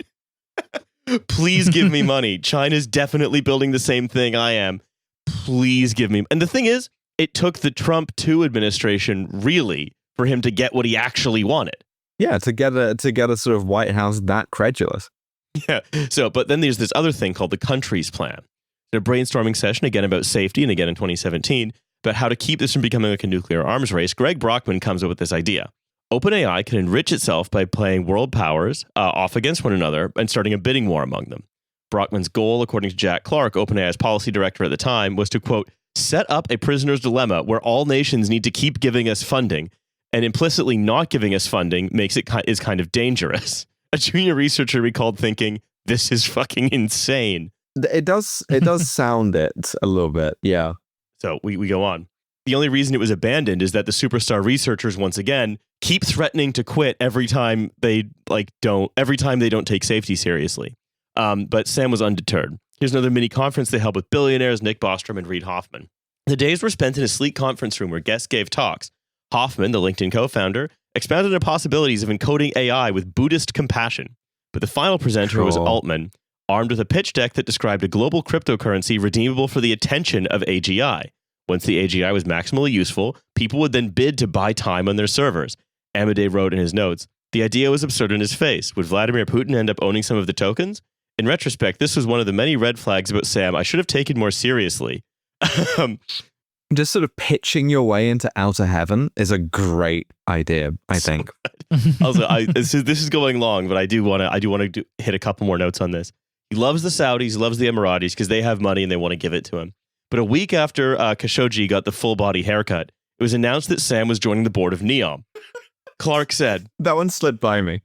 Speaker 1: Please give me money. China's definitely building the same thing I am. Please give me. And the thing is, it took the Trump 2 administration really for him to get what he actually wanted.
Speaker 2: Yeah, to get a sort of White House that credulous.
Speaker 1: Yeah. So, but then there's this other thing called the country's plan. A brainstorming session again about safety, and again in 2017 about how to keep this from becoming like a nuclear arms race. Greg Brockman comes up with this idea. OpenAI can enrich itself by playing world powers off against one another and starting a bidding war among them. Brockman's goal, according to Jack Clark, OpenAI's policy director at the time, was to, quote, set up a prisoner's dilemma where all nations need to keep giving us funding, and implicitly not giving us funding is kind of dangerous. A junior researcher recalled thinking, this is fucking insane.
Speaker 2: It does sound it a little bit, yeah.
Speaker 1: So we go on. The only reason it was abandoned is that the superstar researchers, once again, keep threatening to quit every time they don't take safety seriously. But Sam was undeterred. Here's another mini conference they held with billionaires Nick Bostrom and Reid Hoffman. The days were spent in a sleek conference room where guests gave talks. Hoffman, the LinkedIn co-founder, expounded on possibilities of encoding AI with Buddhist compassion. But the final presenter was Altman, armed with a pitch deck that described a global cryptocurrency redeemable for the attention of AGI. Once the AGI was maximally useful, people would then bid to buy time on their servers. Amade wrote in his notes, the idea was absurd in his face. Would Vladimir Putin end up owning some of the tokens? In retrospect, this was one of the many red flags about Sam I should have taken more seriously.
Speaker 2: Just sort of pitching your way into outer heaven is a great idea, I think.
Speaker 1: Also, this is going long, but I do want to hit a couple more notes on this. He loves the Saudis, he loves the Emiratis because they have money and they want to give it to him. But a week after Khashoggi got the full body haircut, it was announced that Sam was joining the board of NEOM. Clark said,
Speaker 2: that one slid by me.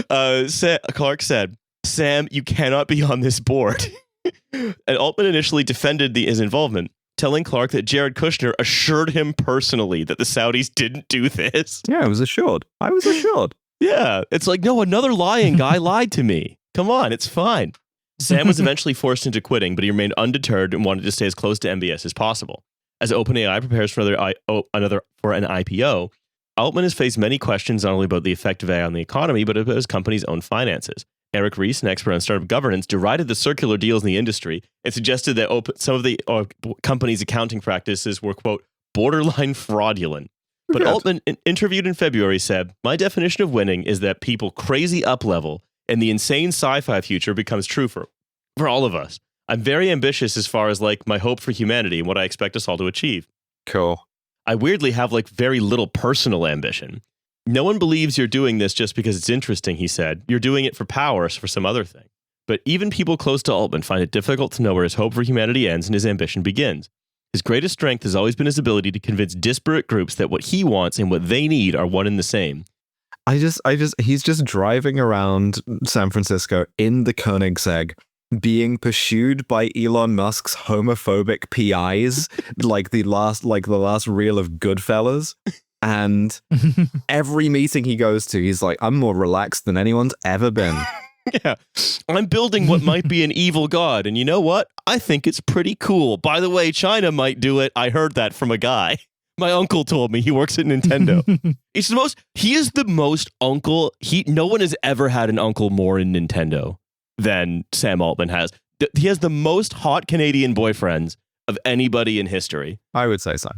Speaker 1: Clark said, Sam, you cannot be on this board. And Altman initially defended his involvement, telling Clark that Jared Kushner assured him personally that the Saudis didn't do this.
Speaker 2: Yeah, I was assured.
Speaker 1: Yeah, it's like, no, another lying guy lied to me. Come on, it's fine. Sam was eventually forced into quitting, but he remained undeterred and wanted to stay as close to MBS as possible. As OpenAI prepares for an IPO, Altman has faced many questions not only about the effect of AI on the economy, but about his company's own finances. Eric Ries, an expert on startup governance, derided the circular deals in the industry and suggested that some of the company's accounting practices were, quote, borderline fraudulent. But Altman, interviewed in February, said, my definition of winning is that people crazy up level and the insane sci-fi future becomes true for all of us. I'm very ambitious as far as my hope for humanity and what I expect us all to achieve.
Speaker 2: Cool.
Speaker 1: I weirdly have very little personal ambition. No one believes you're doing this just because it's interesting, he said. You're doing it for power or for some other thing. But even people close to Altman find it difficult to know where his hope for humanity ends and his ambition begins. His greatest strength has always been his ability to convince disparate groups that what he wants and what they need are one and the same.
Speaker 2: He's just driving around San Francisco in the Koenigsegg, being pursued by Elon Musk's homophobic PIs, like the last reel of Goodfellas. And every meeting he goes to, he's like, I'm more relaxed than anyone's ever been.
Speaker 1: Yeah. I'm building what might be an evil god. And you know what? I think it's pretty cool. By the way, China might do it. I heard that from a guy. My uncle told me. He works at Nintendo. He is the most uncle. No one has ever had an uncle more in Nintendo than Sam Altman has. He has the most hot Canadian boyfriends of anybody in history.
Speaker 2: I would say so.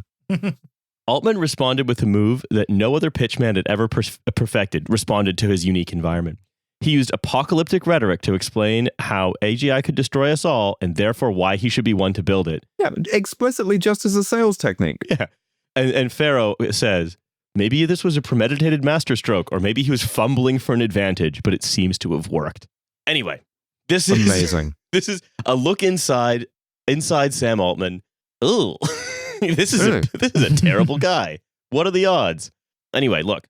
Speaker 1: Altman responded with a move that no other pitchman had ever perfected, responded to his unique environment. He used apocalyptic rhetoric to explain how AGI could destroy us all and therefore why he should be one to build it.
Speaker 2: Yeah, explicitly just as a sales technique.
Speaker 1: Yeah. And Farrow says, maybe this was a premeditated masterstroke, or maybe he was fumbling for an advantage, but it seems to have worked. Anyway, this is
Speaker 2: amazing.
Speaker 1: This is a look inside Sam Altman. Ooh, this is a terrible guy. What are the odds? Anyway, look,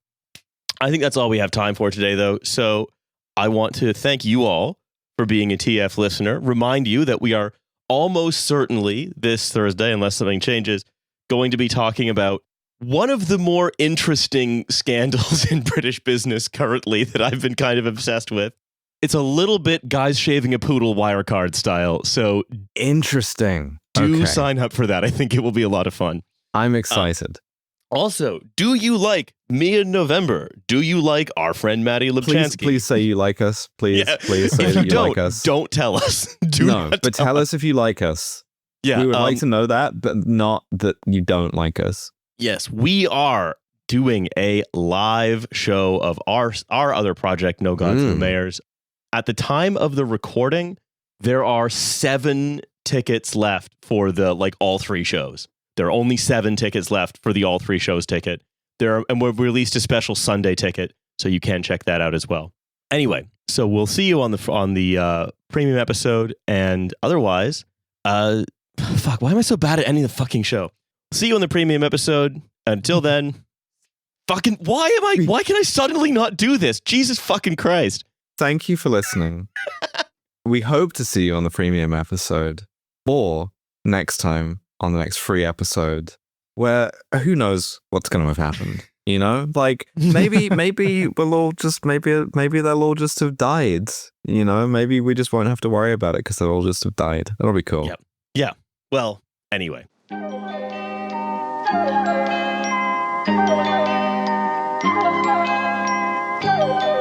Speaker 1: I think that's all we have time for today, though. So I want to thank you all for being a TF listener. Remind you that we are almost certainly this Thursday, unless something changes, going to be talking about one of the more interesting scandals in British business currently that I've been kind of obsessed with. It's a little bit guys shaving a poodle Wirecard style. So
Speaker 2: interesting.
Speaker 1: Do sign up for that. I think it will be a lot of fun.
Speaker 2: I'm excited.
Speaker 1: Also, do you like Me in November? Do you like our friend Maddie Lubchansky?
Speaker 2: Please say you like us. Please say that you like us.
Speaker 1: Don't tell us.
Speaker 2: But tell us if you like us.
Speaker 1: Yeah,
Speaker 2: we would like to know that, but not that you don't like us.
Speaker 1: Yes, we are doing a live show of our other project, No Gods, No Mayors. At the time of the recording, there are 7 tickets left for the all 3 shows. There are only 7 tickets left for the all 3 shows ticket. and we've released a special Sunday ticket, so you can check that out as well. Anyway, so we'll see you on the premium episode, and otherwise, fuck, why am I so bad at ending the fucking show? See you on the premium episode. Until then, fucking, why can I suddenly not do this? Jesus fucking Christ.
Speaker 2: Thank you for listening. We hope to see you on the premium episode, or next time on the next free episode, where who knows what's going to have happened. You know, like maybe we'll all just maybe they'll all just have died. You know, maybe we just won't have to worry about it because they'll all just have died. That'll be cool.
Speaker 1: Yep. Yeah. Well, anyway.
Speaker 4: Thank you.